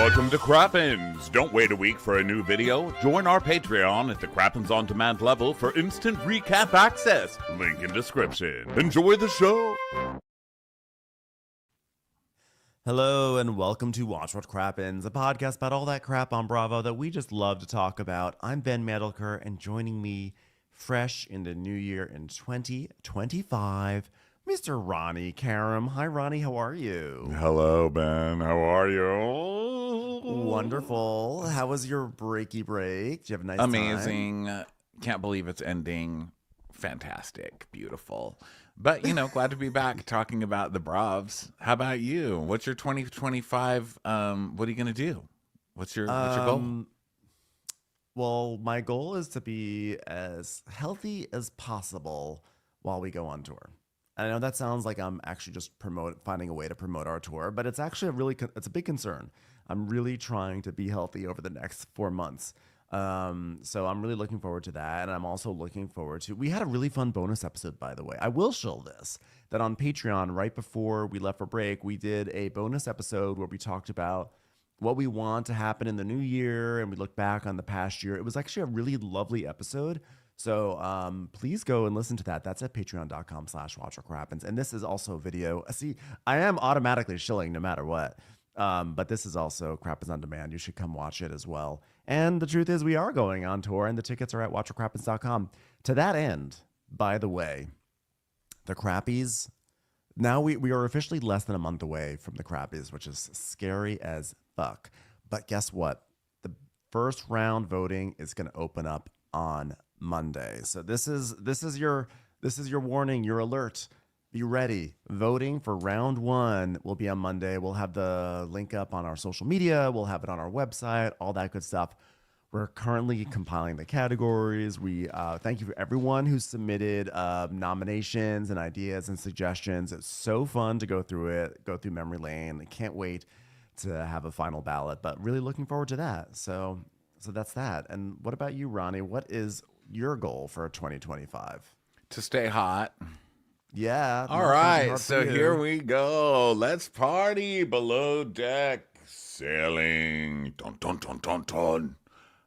Welcome to Crappens. Don't wait a week for a new video. Join our Patreon at the Crappens On Demand level for instant recap access. Link in description. Enjoy the show. Hello and welcome to Watch What Crappens, a podcast about all that crap on Bravo that we just love to talk about. I'm Ben Mandelker, and joining me fresh in the new year in 2025, Mr. Ronnie Karam. Hi, Ronnie. How are you? Hello, Ben. How are you? Wonderful. How was your breaky break? Did you have a nice time? Amazing. Can't believe it's ending. Fantastic. Beautiful. But, you know, glad to be back talking about the Bravs. How about you? What's your 2025? What are you going to do? What's your goal? Well, my goal is to be as healthy as possible while we go on tour. I know that sounds like I'm actually just finding a way to promote our tour, but it's actually it's a big concern. I'm really trying to be healthy over the next 4 months. So I'm really looking forward to that. And I'm also looking forward to, we had a really fun bonus episode, by the way. I will show this, that on Patreon, right before we left for break, we did a bonus episode where we talked about what we want to happen in the new year. And we looked back on the past year. It was actually a really lovely episode. So please go and listen to that. That's at patreon.com/watchwhatcrappens. And this is also a video. See, I am automatically shilling no matter what. But this is also Crappens On Demand. You should come watch it as well. And the truth is we are going on tour, and the tickets are at watchwhatcrappens.com. To that end, by the way, the Crappies, now we are officially less than a month away from the Crappies, which is scary as fuck. But guess what? The first round voting is going to open up on Monday. So this is your warning, your alert. Be ready. Voting for round one will be on Monday. We'll have the link up on our social media. We'll have it on our website, all that good stuff. We're currently compiling the categories. We thank you for everyone who submitted nominations and ideas and suggestions. It's so fun to go through memory lane. I can't wait to have a final ballot, but really looking forward to that. So that's that. And what about you, Ronnie? What is your goal for 2025? To stay hot. Yeah. All right. So here we go. Let's party. Below deck. Sailing. Dun, dun, dun, dun, dun.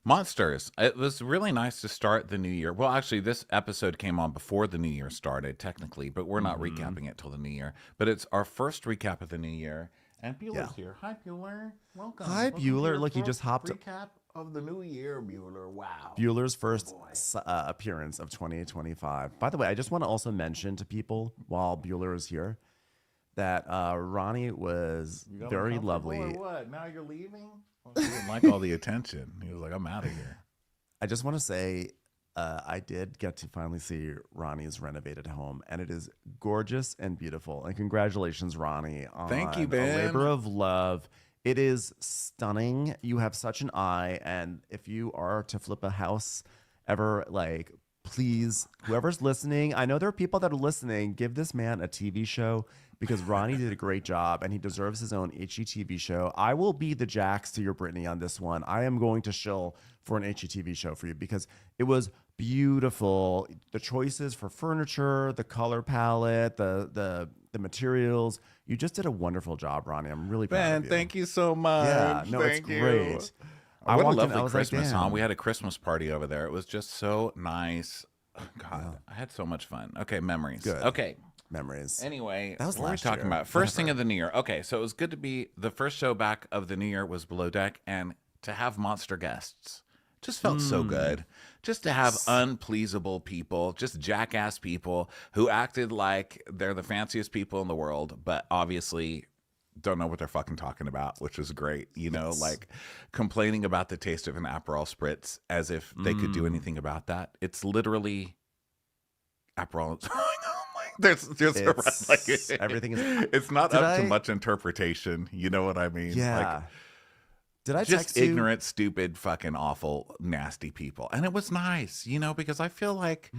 Monsters. It was really nice to start the new year. Well, actually, this episode came on before the new year started, technically, but we're not recapping it till the new year. But it's our first recap of the new year. And Bueller's here. Hi, Bueller. Welcome. Hi, Bueller. Look, he just hopped. Recap of the new year, Bueller. Wow. Bueller's first appearance of 2025. By the way, I just want to also mention to people while Bueller is here that Ronnie was very lovely. Or what? Now you're leaving? Well, he didn't like all the attention. He was like, I'm out of here. I just want to say I did get to finally see Ronnie's renovated home, and it is gorgeous and beautiful. And congratulations, Ronnie, on Thank you, Ben. a labor of love. It is stunning. You have such an eye, and if you are to flip a house ever, like, please, whoever's listening, I know there are people that are listening, give this man a TV show, because Ronnie did a great job, and he deserves his own HGTV show. I will be the Jax to your Britney on this one. I am going to shill for an HGTV show for you, because it was beautiful. The choices for furniture, the color palette, the materials. You just did a wonderful job, Ronnie. I'm really proud of you. Ben, thank you so much. Yeah, no, thank it's great. What a lovely I was Christmas, like, huh? We had a Christmas party over there. It was just so nice. Oh, God, I had so much fun. Okay, memories. Good. Okay. Memories. Anyway, that was what are we last talking year. about? First thing of the new year. Okay, so it was good to be, the first show back of the new year was Below Deck, and to have monster guests just felt so good. Just to have unpleasable people, just jackass people who acted like they're the fanciest people in the world, but obviously don't know what they're fucking talking about, which is great. You know, like complaining about the taste of an Aperol Spritz as if they could do anything about that. It's literally Aperol. There's everything is. It's not up to much interpretation. You know what I mean? Yeah. Like, did I just text you? ignorant, stupid, fucking awful, nasty people. And it was nice, you know, because I feel like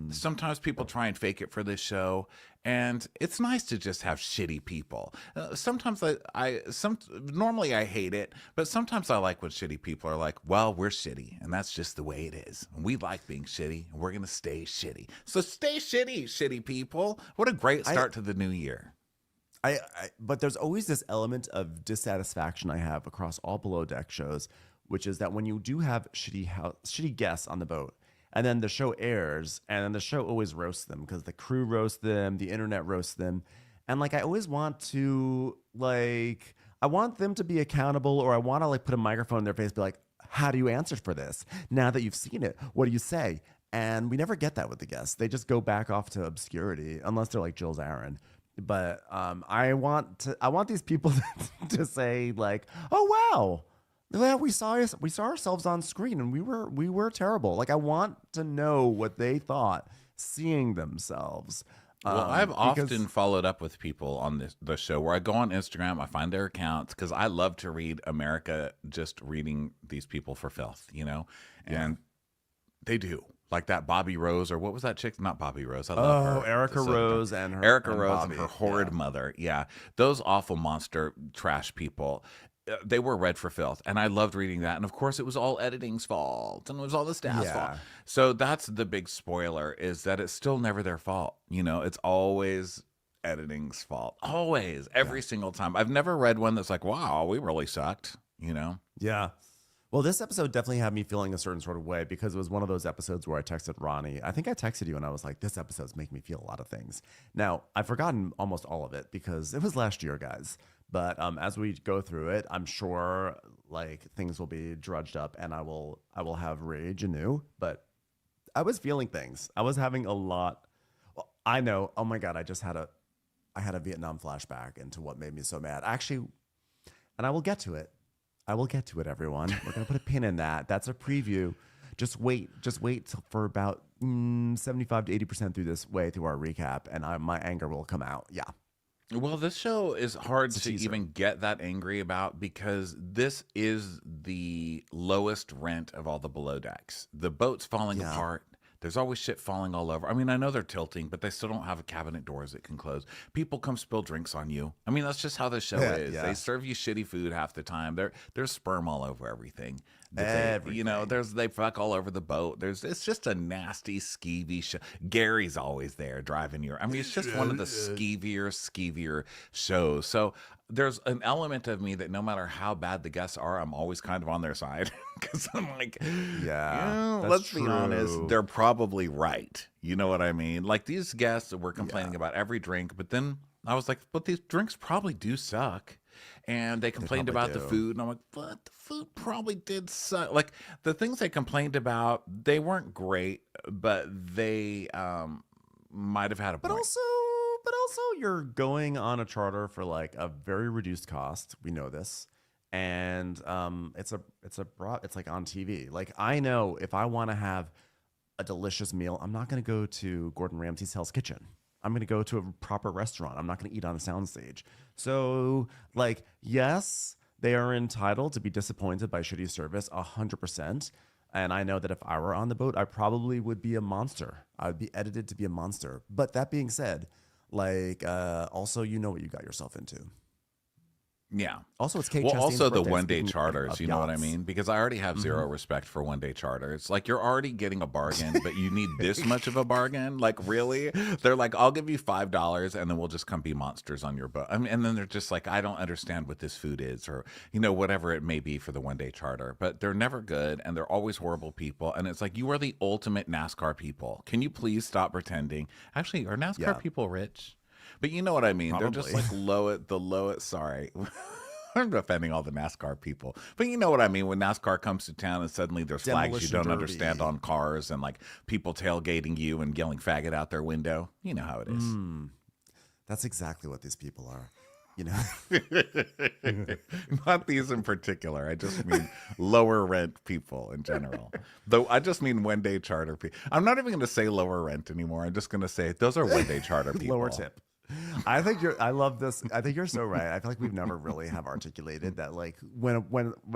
sometimes people try and fake it for this show, and it's nice to just have shitty people. Sometimes normally I hate it, but sometimes I like when shitty people are like, well, we're shitty, and that's just the way it is. And we like being shitty, and we're going to stay shitty. So stay shitty, shitty people. What a great start to the new year. But there's always this element of dissatisfaction I have across all Below Deck shows, which is that when you do have shitty guests on the boat, and then the show airs, and then the show always roasts them because the crew roasts them, the internet roasts them, and like I always want to I want them to be accountable, or I want to like put a microphone in their face, and be like, how do you answer for this? Now that you've seen it, what do you say? And we never get that with the guests. They just go back off to obscurity, unless they're like Jill Zarin. But I want these people to say like, oh wow, yeah, we saw ourselves on screen and we were terrible. Like I want to know what they thought seeing themselves. Well, I've often followed up with people on the show where I go on Instagram, I find their accounts because I love to read America just reading these people for filth, and they do. Like that Bobby Rose, or what was that chick? Not Bobby Rose. I love her. Erica Rose and her horrid mother. Yeah, those awful monster trash people. They were read for filth, and I loved reading that. And of course, it was all editing's fault, and it was all the staff's fault. So that's the big spoiler: is that it's still never their fault. It's always editing's fault. Always, every single time. I've never read one that's like, "Wow, we really sucked." Yeah. Well, this episode definitely had me feeling a certain sort of way because it was one of those episodes where I texted Ronnie. I think I texted you and I was like, this episode's making me feel a lot of things. Now, I've forgotten almost all of it because it was last year, guys. But as we go through it, I'm sure like things will be drudged up and I will have rage anew. But I was feeling things. I was having a lot. Well, I know. Oh my God, I had a Vietnam flashback into what made me so mad. Actually, and I will get to it. Everyone. We're going to put a pin in that. That's a preview. Just wait for about 75 to 80% through our recap, and my anger will come out. Yeah. Well, this show is hard to even get that angry about because this is the lowest rent of all the Below Decks. The boat's falling apart. There's always shit falling all over. I mean, I know they're tilting, but they still don't have cabinet doors that can close. People come spill drinks on you. I mean, that's just how the show is. Yeah. They serve you shitty food half the time. There's sperm all over everything. They fuck all over the boat. It's just a nasty, skeevy show. Gary's always there driving you. I mean, it's just one of the skeevier shows. So there's an element of me that no matter how bad the guests are, I'm always kind of on their side because I'm like, let's be honest, they're probably right. You know what I mean? Like these guests were complaining about every drink, but then I was like, but these drinks probably do suck. And they complained about the food, and I'm like, but the food probably did suck. Like the things they complained about, they weren't great, but they might have had a point. But also, you're going on a charter for like a very reduced cost. We know this, and it's like on TV. Like I know if I want to have a delicious meal, I'm not going to go to Gordon Ramsay's Hell's Kitchen. I'm going to go to a proper restaurant. I'm not going to eat on a soundstage. So, like, yes, they are entitled to be disappointed by shitty service 100%. And I know that if I were on the boat, I probably would be a monster. I would be edited to be a monster. But that being said, like, also, you know what you got yourself into. Yeah. Also, it's Kate Chastain's also the birthday, one-day speaking charters, of you know what I yachts. mean? Because I already have zero respect for one-day charters. Like, you're already getting a bargain, but you need this much of a bargain? Like, really? They're like, I'll give you $5, and then we'll just come be monsters on your boat. I mean, and then they're just like, I don't understand what this food is, or, whatever it may be for the one-day charter. But they're never good, and they're always horrible people. And it's like, you are the ultimate NASCAR people. Can you please stop pretending? Actually, are NASCAR people rich? But you know what I mean. Probably. They're just like the lowest, sorry. I'm offending all the NASCAR people. But you know what I mean? When NASCAR comes to town and suddenly there's flags you don't understand on cars and like people tailgating you and yelling faggot out their window. You know how it is. That's exactly what these people are. Not these in particular. I just mean lower rent people in general. Though I just mean one-day charter people. I'm not even going to say lower rent anymore. I'm just going to say those are one-day charter people. Lower tip. I love this. I think you're so right. I feel like we've never really have articulated that. Like when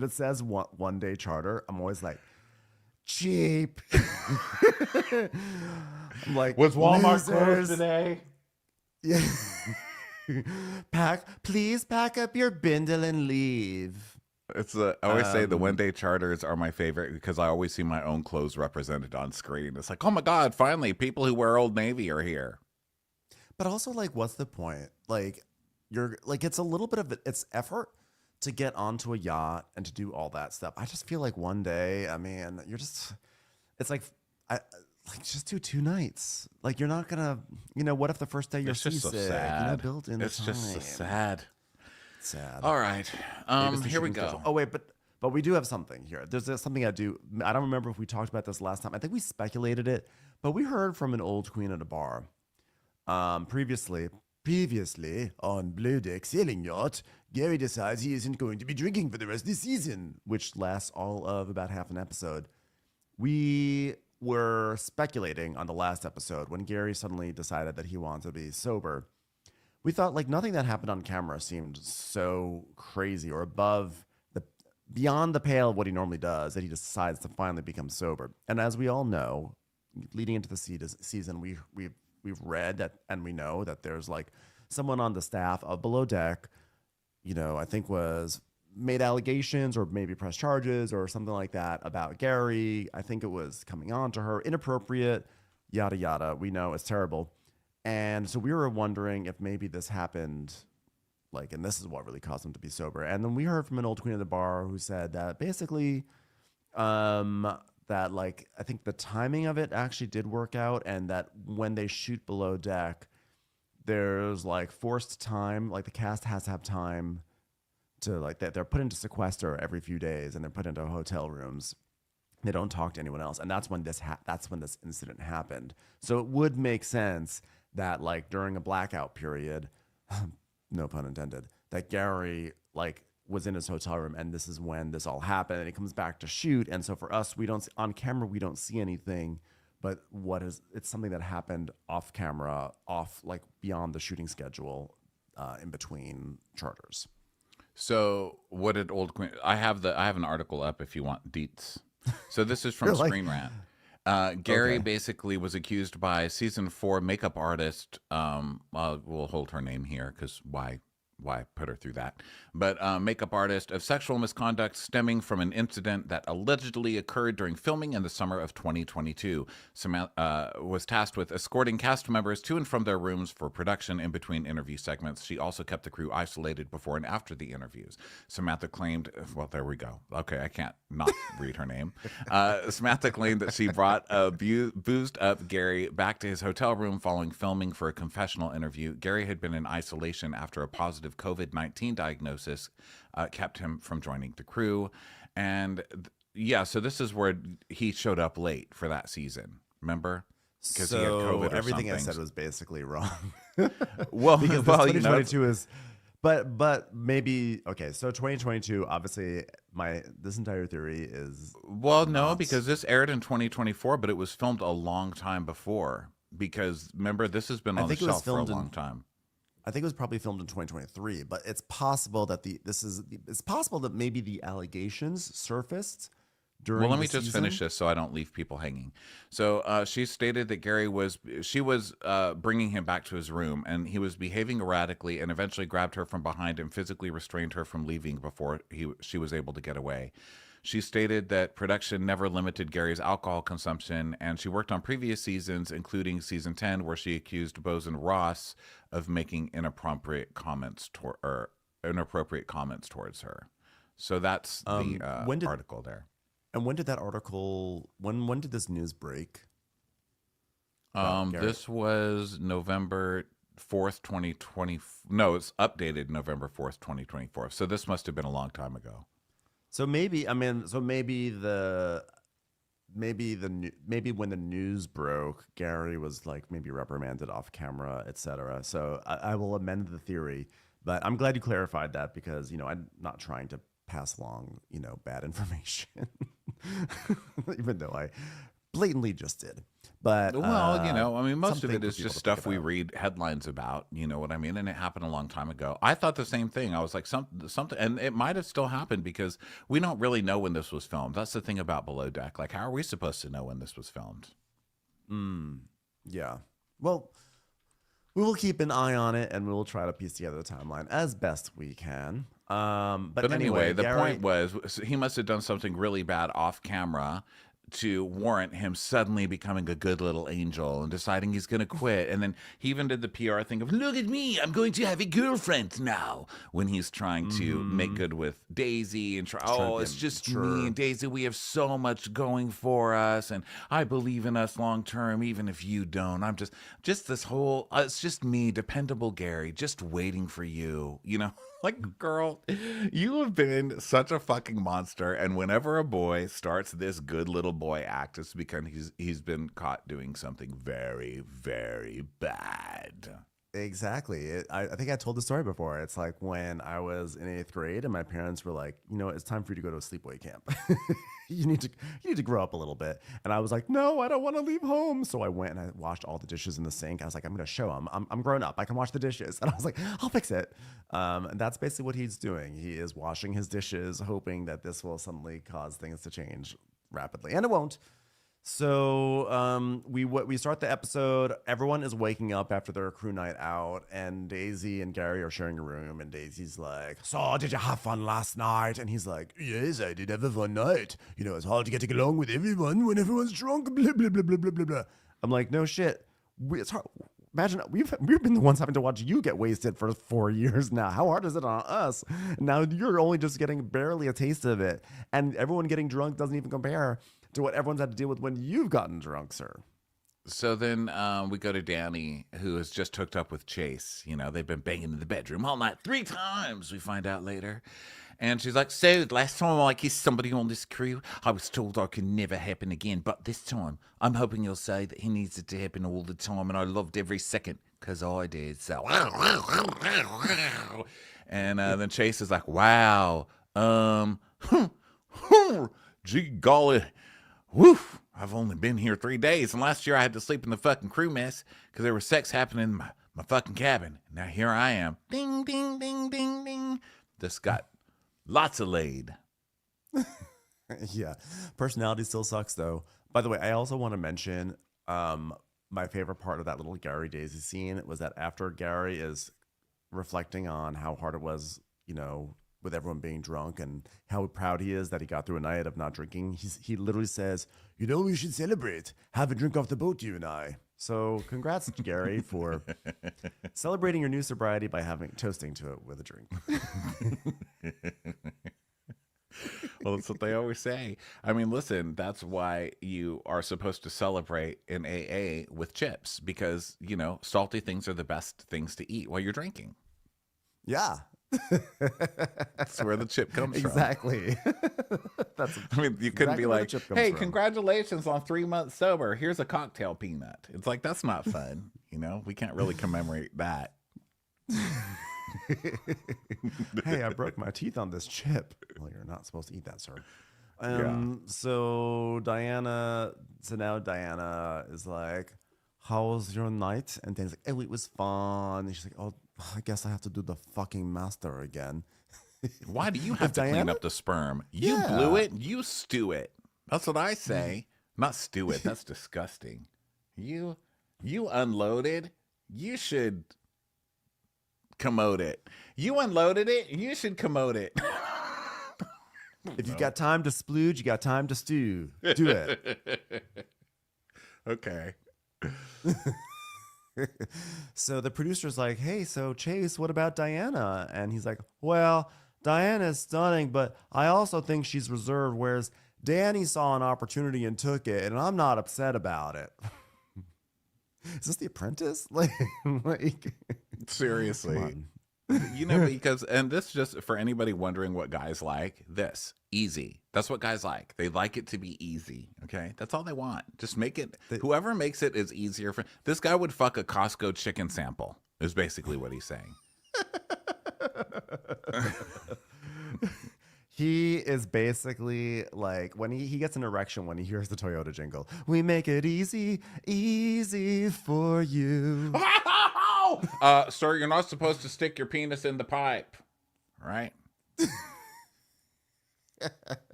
it says one day charter, I'm always like, cheap. I'm like, was Walmart losers. closed today? Yeah. Please pack up your bindle and leave. I always say the one-day charters are my favorite because I always see my own clothes represented on screen. It's like, oh my God, finally, people who wear Old Navy are here. But also, like, what's the point? Like, you're like, it's a little bit of it's effort to get onto a yacht and to do all that stuff. I just feel like one day, I mean, it's like, like just do 2 nights. Like you're not gonna, what if the first day you're It's just so seasick? sad. Build in the It's time. just so sad. Sad. All right. Maybe it's the Here we shooting go. schedule. Oh wait, but we do have something here. There's something I do. I don't remember if we talked about this last time. I think we speculated it, but we heard from an old queen at a bar. Previously on Blue Deck Sailing Yacht, Gary decides he isn't going to be drinking for the rest of the season, which lasts all of about half an episode. We were speculating on the last episode when Gary suddenly decided that he wanted to be sober. We thought like nothing that happened on camera seemed so crazy or beyond the pale of what he normally does that he decides to finally become sober. And as we all know, leading into the season, we've read that and we know that there's like someone on the staff of Below Deck, I think was made allegations or maybe pressed charges or something like that about Gary. I think it was coming on to her, inappropriate, yada, yada. We know it's terrible. And so we were wondering if maybe this happened, like, and this is what really caused him to be sober. And then we heard from an old queen of the bar who said that basically, that like, I think the timing of it actually did work out, and that when they shoot Below Deck, there's like forced time, like the cast has to have time to like that they're put into sequester every few days and they're put into hotel rooms. They don't talk to anyone else, and that's when this incident happened. So it would make sense that like during a blackout period, no pun intended, that Gary like was in his hotel room and this is when this all happened and he comes back to shoot. And so for us, on camera, we don't see anything, but it's something that happened off camera, like beyond the shooting schedule, in between charters. So what did Old Queen? I have an article up if you want deets. So this is from Really? Screen Rant. Gary basically was accused by season 4 makeup artist. We'll hold her name here because why put her through that? But makeup artist of sexual misconduct stemming from an incident that allegedly occurred during filming in the summer of 2022. Samantha was tasked with escorting cast members to and from their rooms for production in between interview segments. She also kept the crew isolated before and after the interviews. Samantha claimed, well, there we go. Okay, I can't not read her name. Samantha claimed that she brought a boozed up Gary back to his hotel room following filming for a confessional interview. Gary had been in isolation after a positive COVID-19 diagnosis kept him from joining the crew. And so this is where he showed up late for that season. Remember? Because he had COVID or everything something. I said was basically wrong. Well, because well, 2022 is, but maybe okay. So 2022, obviously, this entire theory is no, because this aired in 2024, but it was filmed a long time before. Because remember, this has been on the shelf for a long time. I think it was probably filmed in 2023, but it's possible that it's possible that maybe the allegations surfaced during. Well, let me the just season. finish this so I don't leave people hanging. So she stated that she was bringing him back to his room, and he was behaving erratically, and eventually grabbed her from behind and physically restrained her from leaving before she was able to get away. She stated that production never limited Gary's alcohol consumption, and she worked on previous seasons, including season 10, where she accused Bosun Ross of making inappropriate comments towards her. So that's the article there. And when did that article? When did this news break? This was November 4th, 2020. No, it's updated November 4th, 2024. So this must have been a long time ago. So maybe when the news broke, Gary was like maybe reprimanded off camera, etc. So I will amend the theory, but I'm glad you clarified that because I'm not trying to pass along bad information, even though I blatantly just did. But well, most of something it for is people just to think stuff we about. read headlines about. You know what I mean? And it happened a long time ago. I thought the same thing. I was like, something, and it might have still happened because we don't really know when this was filmed. That's the thing about Below Deck. Like, how are we supposed to know when this was filmed? Yeah. Well, we will keep an eye on it, and we will try to piece together the timeline as best we can. But But anyway, the Gary, point was he must have done something really bad off camera to warrant him suddenly becoming a good little angel and deciding he's going to quit. And then he even did the PR thing of, look at me, I'm going to have a girlfriend now, when he's trying to make good with Daisy and it's just me and Daisy, we have so much going for us, and I believe in us long term, even if you don't. I'm just this whole, it's just me, dependable Gary, just waiting for you, you know? Like, girl, you have been such a fucking monster. And whenever a boy starts this good little boy act, it's because he's been caught doing something very, very bad. Exactly. I think I told the story before. It's like when I was in 8th grade and my parents were like, you know, it's time for you to go to a sleepaway camp. you need to grow up a little bit. And I was like, no, I don't want to leave home. So I went and I washed all the dishes in the sink. I was like, I'm going to show him. I'm grown up. I can wash the dishes. And I was like, I'll fix it. And that's basically what he's doing. He is washing his dishes, hoping that this will suddenly cause things to change rapidly. And it won't. So we start the episode. Everyone is waking up after their crew night out, and Daisy and Gary are sharing a room. And Daisy's like, "So, did you have fun last night?" And he's like, "Yes, I did have a fun night. You know, it's hard to get along with everyone when everyone's drunk." Blah blah blah blah blah blah blah. I'm like, no shit. It's hard. Imagine we've been the ones having to watch you get wasted for 4 years now. How hard is it on us? Now you're only just getting barely a taste of it, and everyone getting drunk doesn't even compare to what everyone's had to deal with when you've gotten drunk, sir. So then we go to Danny, who has just hooked up with Chase. You know, they've been banging in the bedroom all night 3 times, we find out later. And she's like, so last time I kissed somebody on this crew, I was told I could never happen again. But this time, I'm hoping you'll say that he needs it to happen all the time. And I loved every second, because I did. So, and then Chase is like, wow, gee golly. Woof, I've only been here 3 days, and last year I had to sleep in the fucking crew mess because there was sex happening in my fucking cabin. Now here I am. Ding, ding, ding, ding, ding. This got lots of laid. Yeah. Personality still sucks, though. By the way, I also want to mention my favorite part of that little Gary Daisy scene was that after Gary is reflecting on how hard it was, you know, with everyone being drunk and how proud he is that he got through a night of not drinking. He literally says, you know, we should celebrate. Have a drink off the boat, you and I. So congrats, Gary, for celebrating your new sobriety by toasting to it with a drink. Well, that's what they always say. I mean, listen, that's why you are supposed to celebrate in AA with chips, because, you know, salty things are the best things to eat while you're drinking. Yeah. That's where the chip comes from. Exactly. I mean, you couldn't be like, hey, congratulations on 3 months sober. Here's a cocktail peanut. It's like, that's not fun. You know, we can't really commemorate that. Hey, I broke my teeth on this chip. Well, you're not supposed to eat that, sir. So now Diana is like, how was your night? And Danny's like, oh, it was fun. And she's like, oh, I guess I have to do the fucking master again. Why do you have to clean up the sperm? You blew it, you stew it. That's what I say. Not stew it. That's disgusting. You unloaded. You should commode it. You unloaded it. You should commode it. If you've got time to splooge, you got time to stew. Do it. Okay. So the producer's like, hey, so Chase, what about Diana? And he's like, well, Diana's stunning, but I also think she's reserved, whereas Danny saw an opportunity and took it, and I'm not upset about it. Is this The Apprentice? Like Seriously. You know, because, and this just for anybody wondering what guys like, this, easy. That's what guys like. They like it to be easy. Okay. That's all they want. Just make it, whoever makes it is easier for, this guy would fuck a Costco chicken sample, is basically what he's saying. He is basically like, when he gets an erection when he hears the Toyota jingle, we make it easy, easy for you. Sir, you're not supposed to stick your penis in the pipe, right? It's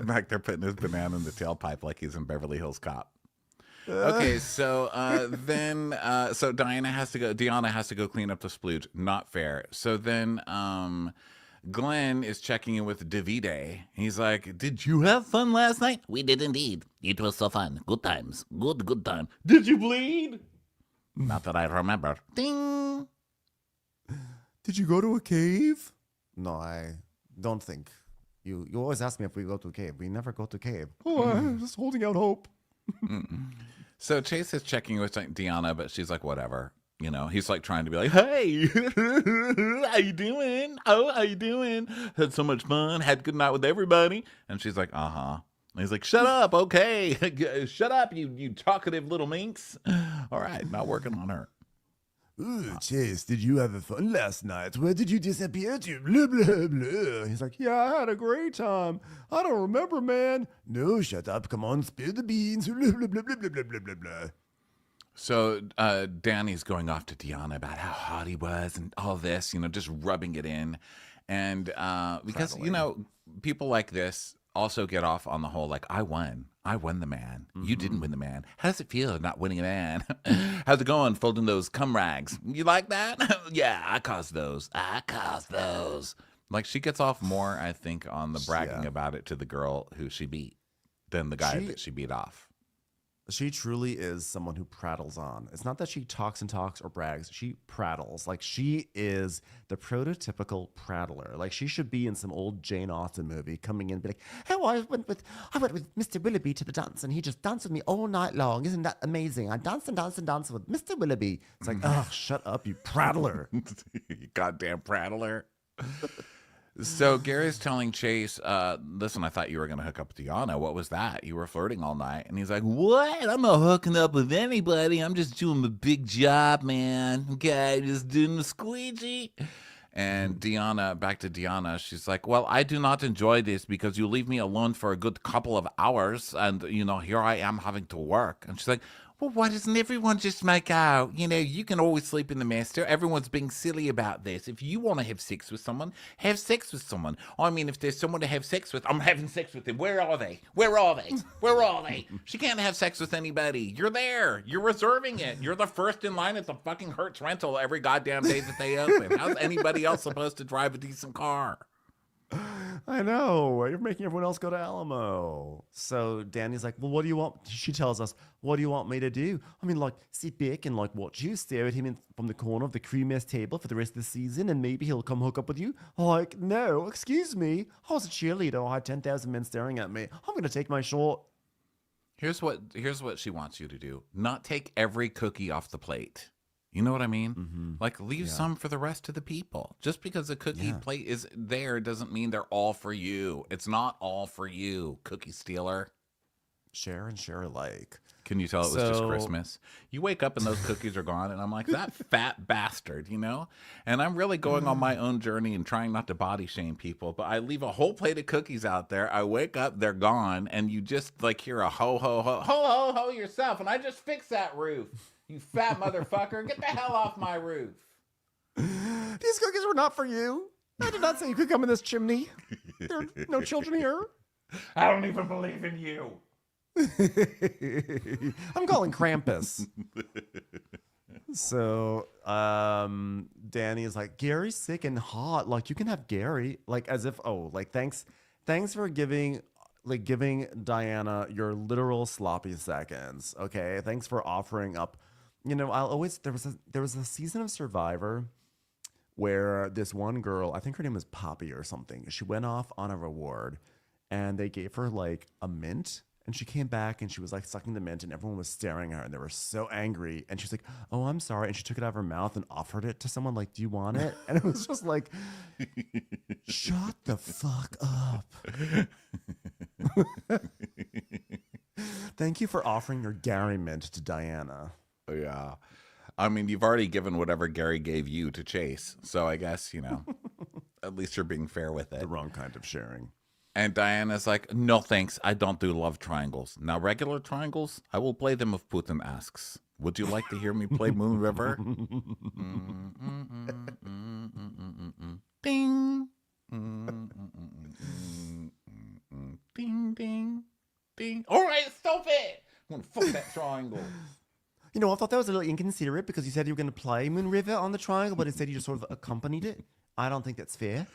back there putting his banana in the tailpipe like he's in Beverly Hills Cop. Okay, so so Diana has to go clean up the splooge. Not fair. So then Glenn is checking in with Davide. He's like, did you have fun last night? We did indeed. It was so fun. Good times. Good time. Did you bleed? Not that I remember. Ding. Did you go to a cave? No, I don't think. You always ask me if we go to a cave. We never go to a cave. Oh, I'm just holding out hope. So Chase is checking with Deanna, but she's like, whatever. You know, he's like trying to be like, hey, how you doing? Oh, how you doing? Had so much fun. Had a good night with everybody. And she's like, uh-huh. And he's like, shut up. Okay. Shut up, you talkative little minx. All right. Not working on her. Ooh, Chase, did you have fun last night? Where did you disappear to? Blah, blah, blah. He's like, yeah, I had a great time. I don't remember, man. No, shut up. Come on, spill the beans. Blah, blah, blah, blah, blah, blah, blah, blah. So Danny's going off to Deanna about how hot he was and all this, you know, just rubbing it in. And because, you know, people like this also get off on the whole, like, I won the man. You didn't win the man. How does it feel not winning a man? How's it going folding those cum rags? You like that? Yeah, I caused those. Like, she gets off more, I think, on the bragging about it to the girl who she beat than the guy that she beat off. She truly is someone who prattles on. It's not that she talks or brags. She prattles. Like, she is the prototypical prattler. Like, she should be in some old Jane Austen movie, coming in and be like, oh, I went with Mr. Willoughby to the dance, and he just danced with me all night long. Isn't that amazing? I danced and with Mr. Willoughby. It's like, oh, shut up, you prattler. You goddamn prattler. So Gary's telling Chase, listen, I thought you were going to hook up with Deanna. What was that? You were flirting all night. And he's like, what? I'm not hooking up with anybody. I'm just doing a big job, man. Okay, just doing the squeegee. And back to Deanna, she's like, well, I do not enjoy this because you leave me alone for a good couple of hours. And, you know, here I am having to work. And she's like, well, why doesn't everyone just make out? You know, you can always sleep in the master. Everyone's being silly about this. If you want to have sex with someone, have sex with someone. I mean, if there's someone to have sex with, I'm having sex with them. Where are they? She can't have sex with anybody. You're there. You're reserving it. You're the first in line at the fucking Hertz rental every goddamn day that they open. How's anybody else supposed to drive a decent car? I know. You're making everyone else go to Alamo. So Danny's like, well, what do you want? She tells us, what do you want me to do? I mean, like, sit back and, like, watch you stare at him from the corner of the crew mess table for the rest of the season, and maybe he'll come hook up with you? Like, no, excuse me. I was a cheerleader. I had 10,000 men staring at me. I'm going to take my shot. Here's what she wants you to do. Not take every cookie off the plate. You know what I mean? Like, leave some for the rest of the people. Just because a cookie plate is there doesn't mean they're all for you. It's not all for you, cookie stealer. Share and share alike. Can you tell it was just Christmas? You wake up and those cookies are gone, and I'm like, that fat bastard, you know? And I'm really going on my own journey and trying not to body shame people, but I leave a whole plate of cookies out there. I wake up, they're gone, and you just, like, hear a ho, ho, ho, ho, ho, ho yourself, and I just fixed that roof. You fat motherfucker, get the hell off my roof. These cookies were not for you. I did not say you could come in this chimney. There are no children here. I don't even believe in you. I'm calling Krampus. So Danny is like, Gary's sick and hot. Like, you can have Gary. Like, as if, thanks for giving Diana your literal sloppy seconds. Okay, thanks for offering up. You know, there was a season of Survivor where this one girl, I think her name was Poppy or something, she went off on a reward, and they gave her like a mint, and she came back and she was like sucking the mint, and everyone was staring at her and they were so angry, and she's like, oh, I'm sorry, and she took it out of her mouth and offered it to someone, like, do you want it? And it was just like, shut the fuck up. Thank you for offering your Gary mint to Diana. Yeah. I mean, you've already given whatever Gary gave you to Chase. So I guess, you know, at least you're being fair with it. The wrong kind of sharing. And Diana's like, no, thanks. I don't do love triangles. Now, regular triangles, I will play them if Putin asks. Would you like to hear me play Moon River? Ding. Ding, ding, ding. All right, stop it. I'm going to fuck that triangle. You know, I thought that was a little inconsiderate because you said you were going to play Moon River on the triangle, but instead you just sort of accompanied it. I don't think that's fair.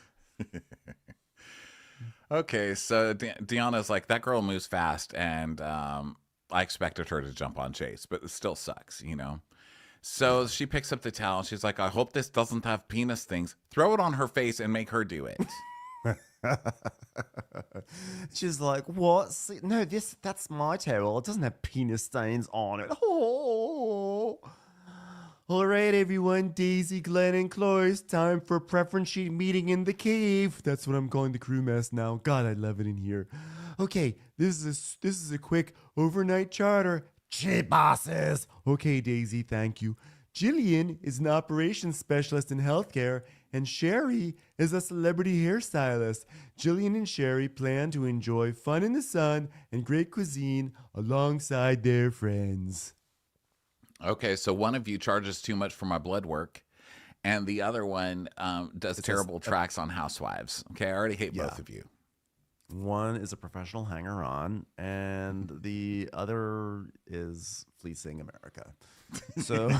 Okay, so Deanna's like, that girl moves fast, and I expected her to jump on Chase, but it still sucks, you know? So she picks up the towel. She's like, I hope this doesn't have penis things. Throw it on her face and make her do it. She's like, what? See, no, that's my towel. It doesn't have penis stains on it. Oh. All right, everyone. Daisy, Glenn, and Chloe. It's time for a preference sheet meeting in the cave. That's what I'm calling the crew mess now. God, I love it in here. Okay, this is a quick overnight charter. Gee, bosses. Okay, Daisy, thank you. Jillian is an operations specialist in healthcare, and Sherry is a celebrity hairstylist. Jillian and Sherry plan to enjoy fun in the sun and great cuisine alongside their friends. Okay, so one of you charges too much for my blood work, and the other one does terrible tracks on Housewives. Okay, I already hate both of you. One is a professional hanger-on, and the other is fleecing America. So,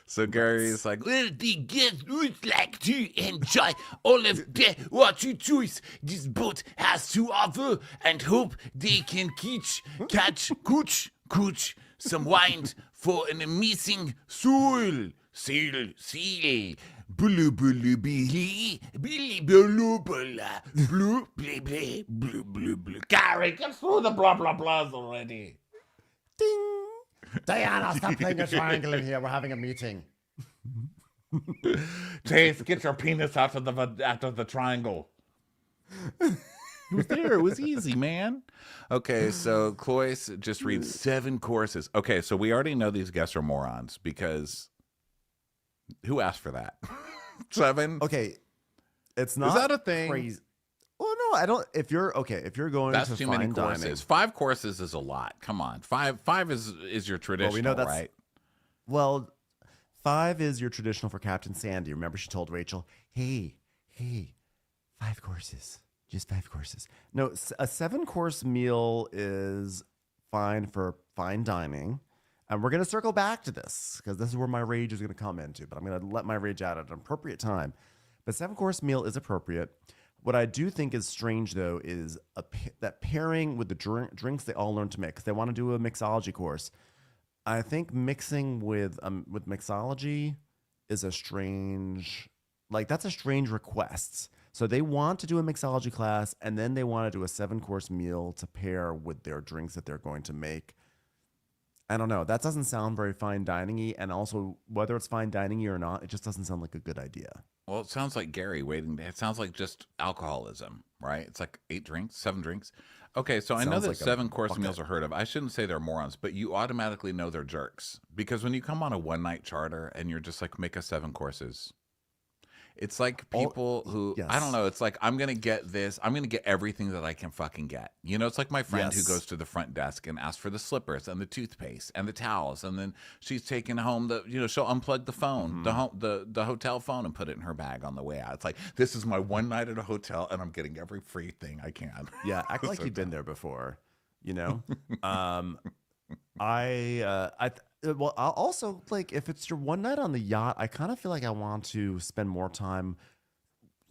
so Gary's like, Well, the guests would like to enjoy all of the water choice this boat has to offer and hope they can catch some wine for an amazing seal. Bulu bulu billy, billy bulu bula, blue, blue, blue, blue, blue, blue. Gary, get through the blah blah blahs already. ding! Diana, stop playing a triangle in here. We're having a meeting. Chase, get your penis out of the triangle. It was there. It was easy, man. Okay, so Cloyce just reads 7 courses. Okay, so we already know these guests are morons because who asked for that? 7? Okay, it's not. Is that a thing? Crazy. Oh no, I don't. If you're going That's to too fine many dining, courses. 5 courses is a lot. Come on, five is your traditional, know that's- right? Well, 5 is your traditional for Captain Sandy. Remember, she told Rachel, "Hey, 5 courses, just 5 courses." No, a 7-course meal is fine for fine dining. And we're going to circle back to this because this is where my rage is going to come into, but I'm going to let my rage out at an appropriate time. But 7-course meal is appropriate. What I do think is strange, though, is that pairing with the drinks they all learn to mix. They want to do a mixology course. I think mixing with mixology is a strange, that's a strange request. So they want to do a mixology class, and then they want to do a 7-course meal to pair with their drinks that they're going to make. I don't know. That doesn't sound very fine dining-y, and also whether it's fine dining-y or not, it just doesn't sound like a good idea. Well, it sounds like Gary waiting. It sounds like just alcoholism, right? It's like 8 drinks, 7 drinks. Okay, so I know that like a 7-course meals are heard of. I shouldn't say they're morons, but you automatically know they're jerks. Because when you come on a one-night charter and you're just like, make us 7 courses. It's like people who, yes. I don't know, it's like, I'm going to get this. I'm going to get everything that I can fucking get. You know, it's like my friend who goes to the front desk and asks for the slippers and the toothpaste and the towels. And then she's taking home she'll unplug the phone, the hotel phone and put it in her bag on the way out. It's like, this is my one night at a hotel and I'm getting every free thing I can. Yeah, act like you've been there before, you know? Well, I'll also, if it's your one night on the yacht, I kind of feel like I want to spend more time,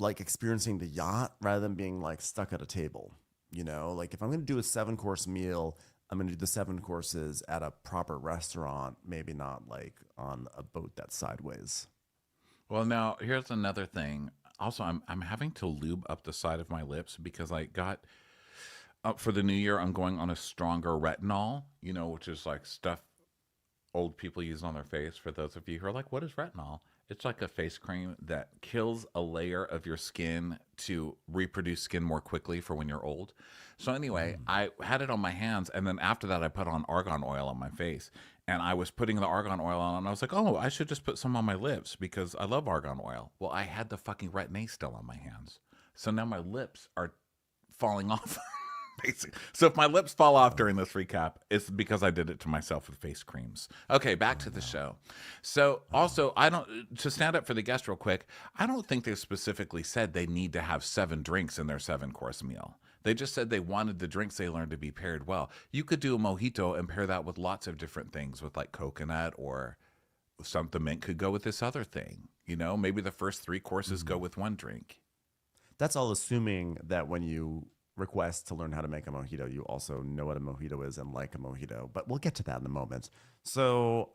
experiencing the yacht rather than being, stuck at a table, you know? If I'm going to do a 7-course meal, I'm going to do the 7 courses at a proper restaurant, maybe not, on a boat that's sideways. Well, now, here's another thing. Also, I'm having to lube up the side of my lips because I got... for the new year, I'm going on a stronger retinol, which is stuff old people use on their face. For those of you who are like, what is retinol? It's like a face cream that kills a layer of your skin to reproduce skin more quickly for when you're old. So anyway, I had it on my hands, and then after that, I put on argan oil on my face. And I was putting the argan oil on, and I was like, oh, I should just put some on my lips because I love argan oil. Well, I had the fucking retin-A still on my hands. So now my lips are falling off. Basically. So if my lips fall off during this recap, it's because I did it to myself with face creams. Okay, back to the show. So also, to stand up for the guest real quick, I don't think they specifically said they need to have 7 drinks in their 7-course meal. They just said they wanted the drinks they learned to be paired well. You could do a mojito and pair that with lots of different things with coconut or the mint could go with this other thing. Maybe the first 3 courses go with 1 drink. That's all assuming that when you request to learn how to make a mojito, you also know what a mojito is and like a mojito. But we'll get to that in a moment. So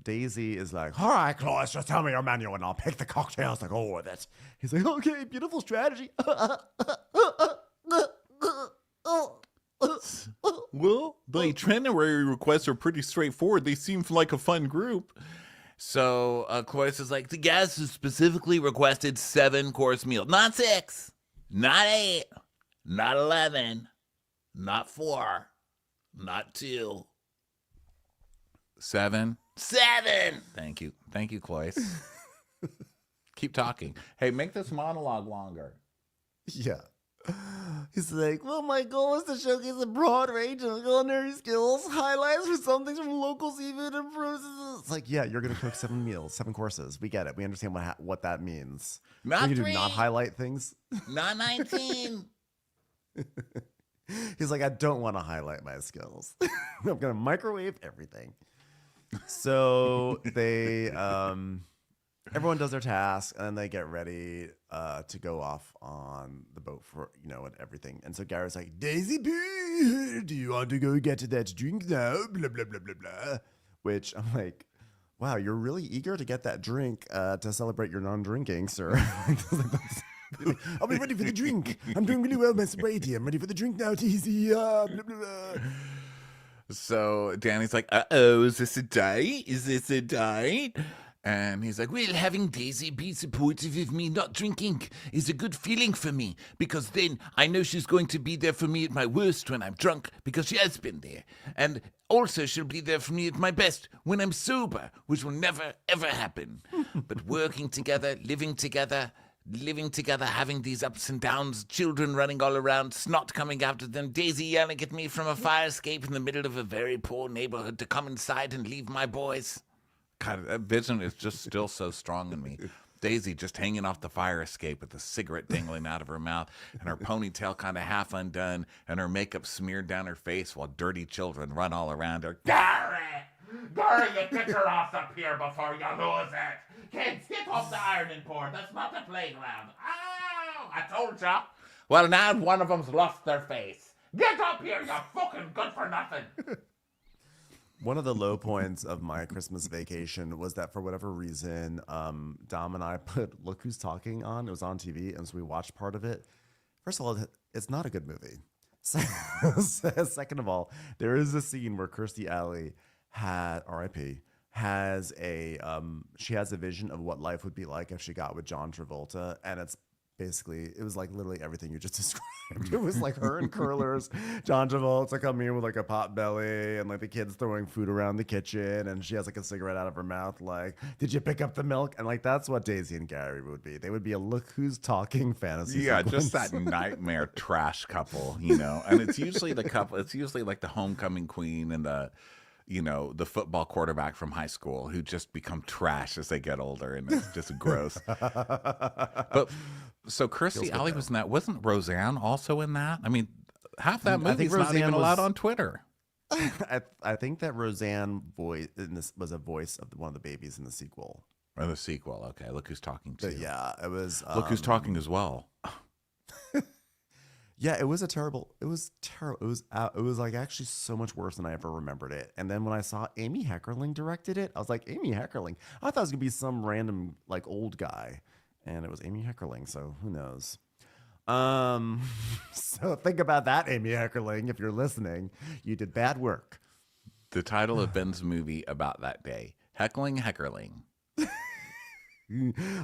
Daisy is like, all right, Claus, just tell me your menu and I'll pick the cocktails to go with it. He's like, okay, beautiful strategy. Well, the itinerary requests are pretty straightforward. They seem like a fun group. So Cloyce is like, the guests have specifically requested 7-course meal. Not 6, not 8, not 11, not 4, not 2. 7. Thank you, Cloyce. Keep talking. Hey, make this monologue longer. Yeah. He's like, well, my goal is to showcase a broad range of culinary skills, highlights for some things from local seafood and processes. It's like, yeah, you're going to cook 7 meals, 7 courses. We get it. We understand what that means. Not you 3. do not highlight things. Not 19. He's like, I don't want to highlight my skills. I'm going to microwave everything. So they, everyone does their task and then they get ready to go off on the boat for, and everything. And so Gary's like, Daisy Boo, do you want to go get that drink now? Blah, blah, blah, blah, blah. Which I'm like, wow, you're really eager to get that drink to celebrate your non-drinking, sir. I'll be ready for the drink. I'm doing really well, my sobriety. I'm ready for the drink now, Daisy. Blah, blah, blah. So Danny's like, uh-oh, is this a date? And he's like, Well, having Daisy be supportive of me not drinking is a good feeling for me, because then I know she's going to be there for me at my worst when I'm drunk, because she has been there. And also she'll be there for me at my best when I'm sober, which will never, ever happen. But working together, living together, having these ups and downs, children running all around, snot coming after them, Daisy yelling at me from a fire escape in the middle of a very poor neighborhood to come inside and leave my boys. God, that vision is just still so strong in me. Daisy just hanging off the fire escape with a cigarette dangling out of her mouth and her ponytail kind of half undone and her makeup smeared down her face while dirty children run all around her. Gary, you get your ass up here before you lose it. Kids, get off the ironing board. That's not the playground. Oh, I told ya. Well, now one of them's lost their face. Get up here, you fucking good for nothing. One of the low points of my Christmas vacation was that for whatever reason, Dom and I put Look Who's Talking on. It was on TV, and so we watched part of it. First of all, it's not a good movie. Second of all, there is a scene where Kirstie Alley R.I.P. has a vision of what life would be like if she got with John Travolta, and it was like literally everything you just described. It was like her in curlers, John Travolta coming in with like a pot belly, and like the kids throwing food around the kitchen, and she has like a cigarette out of her mouth, like, did you pick up the milk? And like that's what Daisy and Gary would be. They would be a Look Who's Talking fantasy. Yeah, sequence. just that nightmare trash couple, and it's usually the couple. It's usually like the homecoming queen and the football quarterback from high school who just become trash as they get older, and it's just gross. But so Kirstie Alley was in that. Wasn't Roseanne also in that? I mean, half that movie is not even allowed on Twitter. I think that Roseanne was a voice of one of the babies in the sequel. Or the sequel. Okay, Look Who's Talking too. But yeah, it was. Look Who's Talking as well. Yeah, it was terrible. It was like actually so much worse than I ever remembered it. And then when I saw Amy Heckerling directed it, I was like, Amy Heckerling. I thought it was gonna be some random like old guy, and it was Amy Heckerling. So who knows? So think about that, Amy Heckerling. If you're listening, you did bad work. The title of Ben's movie about that day: Heckling Heckerling.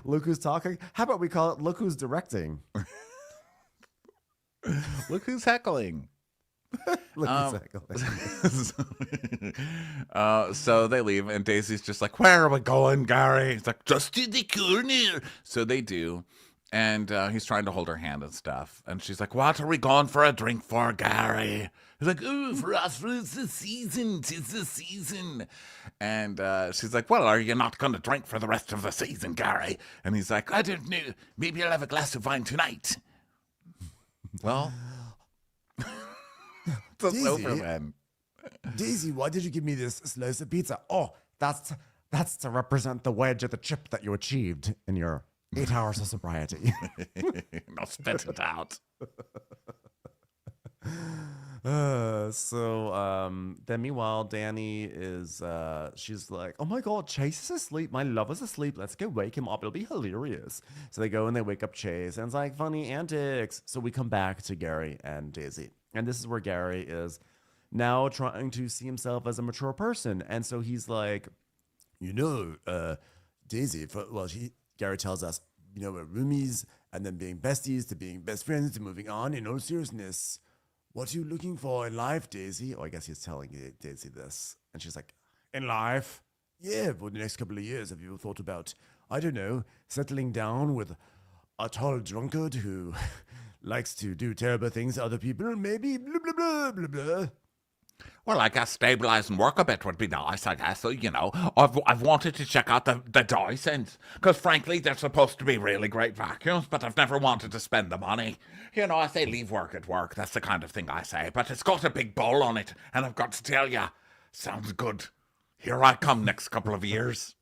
Look Who's Talking. How about we call it Look Who's Directing? Look Who's Heckling. Look Who's Heckling. So they leave, and Daisy's just like, where are we going, Gary? He's like, just to the corner. So they do, and he's trying to hold her hand and stuff. And she's like, what are we going for a drink for, Gary? He's like, oh, for us, it's the season. 'Tis the season. And she's like, well, are you not going to drink for the rest of the season, Gary? And he's like, I don't know. Maybe I'll have a glass of wine tonight. Well, it's over then. Daisy, why did you give me this slice of pizza? Oh, that's That's to represent the wedge of the chip that you achieved in your 8 hours of sobriety. I'll spit it out. Then meanwhile, Danny is, she's like, oh my God, Chase is asleep. My love is asleep. Let's go wake him up. It'll be hilarious. So they go and they wake up Chase and it's like funny antics. So we come back to Gary and Daisy. And this is where Gary is now trying to see himself as a mature person. And so he's like, Daisy, Gary tells us, we're roomies and then being besties to being best friends to moving on in all seriousness. What are you looking for in life, Daisy? Oh, I guess he's telling Daisy this. And she's like, in life? Yeah, for the next couple of years, have you thought about, I don't know, settling down with a tall drunkard who likes to do terrible things to other people? Maybe blah, blah, blah, blah, blah. Well, I guess stabilize and work a bit would be nice, I guess. So, I've wanted to check out the Dysons, because frankly, they're supposed to be really great vacuums, but I've never wanted to spend the money. I say leave work at work. That's the kind of thing I say. But it's got a big bowl on it, and I've got to tell you, sounds good. Here I come next couple of years.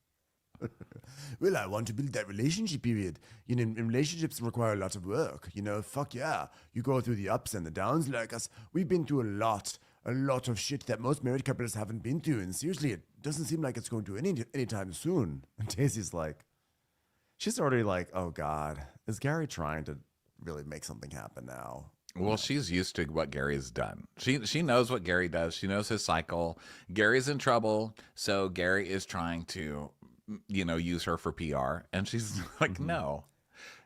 Well, I want to build that relationship period. Relationships require a lot of work. Fuck yeah. You go through the ups and the downs like us. We've been through a lot of shit that most married couples haven't been through. And seriously, it doesn't seem like it's going to anytime soon. And Daisy's like, she's already like, oh God, is Gary trying to really make something happen now? Well, she's used to what Gary's done. She knows what Gary does. She knows his cycle. Gary's in trouble, so Gary is trying to, use her for PR. And she's like, no.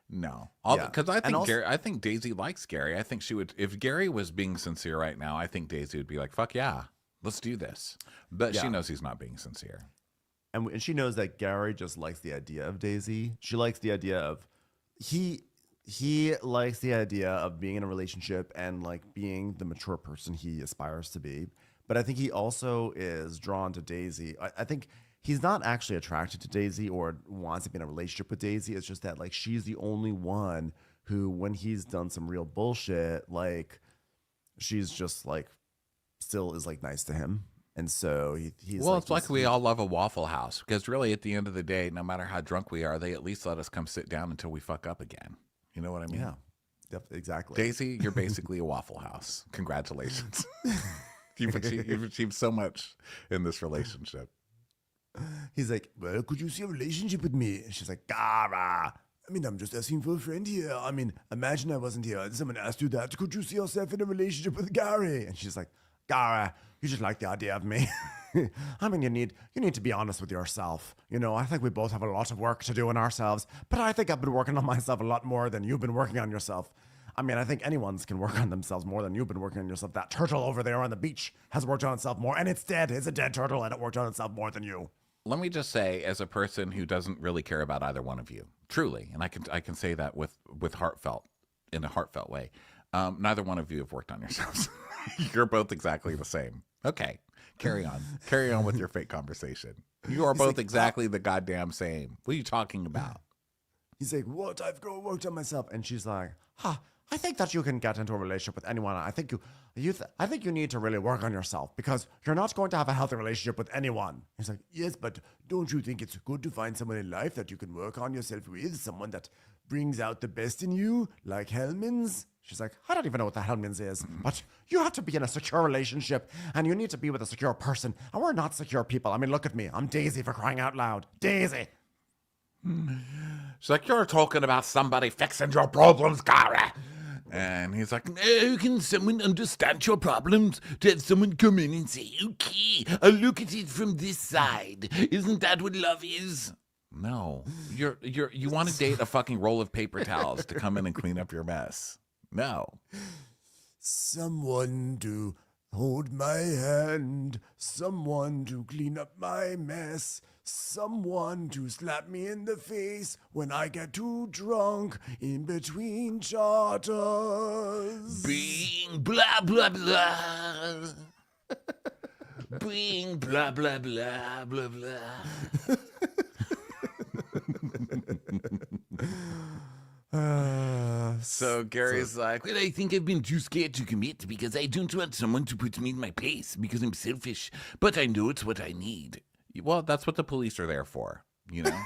Because I think Daisy likes Gary. I think she would, if Gary was being sincere right now, I think Daisy would be like, fuck yeah, let's do this. But she knows he's not being sincere. And she knows that Gary just likes the idea of Daisy. She likes the idea of, he likes the idea of being in a relationship and like being the mature person he aspires to be. But I think he also is drawn to Daisy. I think he's not actually attracted to Daisy or wants to be in a relationship with Daisy. It's just that like she's the only one who, when he's done some real bullshit, like she's just like still is like nice to him. And so he's well, it's like we all love a Waffle House, because really at the end of the day, no matter how drunk we are, they at least let us come sit down until we fuck up again. You know what I mean? Yeah, yep, exactly. Daisy, you're basically a Waffle House. Congratulations. You've achieved so much in this relationship. He's like, well, could you see a relationship with me? And she's like, Gara. I'm just asking for a friend here. Imagine I wasn't here and someone asked you that. Could you see yourself in a relationship with Gary? And she's like, Gara, you just like the idea of me. You need to be honest with yourself. I think we both have a lot of work to do in ourselves, but I think I've been working on myself a lot more than you've been working on yourself. I think anyone's can work on themselves more than you've been working on yourself. That turtle over there on the beach has worked on itself more, and it's dead. It's a dead turtle, and it worked on itself more than you. Let me just say, as a person who doesn't really care about either one of you, truly, and I can say that with in a heartfelt way, neither one of you have worked on yourselves. You're both exactly the same. Okay, carry on with your fake conversation. You are both exactly the goddamn same. What are you talking about? He's like, what? I've worked on myself. And she's like, I think that you can get into a relationship with anyone. I think you need to really work on yourself because you're not going to have a healthy relationship with anyone. He's like, yes, but don't you think it's good to find someone in life that you can work on yourself with? Someone that brings out the best in you, like Hellman's? She's like, I don't even know what the Hellman's is, but you have to be in a secure relationship and you need to be with a secure person. And we're not secure people. Look at me. I'm Daisy, for crying out loud. Daisy. She's like, you're talking about somebody fixing your problems, Gary. And he's like, how can someone understand your problems to have someone come in and say, okay, I'll look at it from this side. Isn't that what love is? No, you want to date a fucking roll of paper towels to come in and clean up your mess. No. Someone to hold my hand, someone to clean up my mess, someone to slap me in the face when I get too drunk in between charters. Being blah, blah, blah. Being blah, blah, blah, blah, blah. So Gary's like, well, I think I've been too scared to commit because I don't want someone to put me in my place because I'm selfish. But I know it's what I need. Well, that's what the police are there for, you know?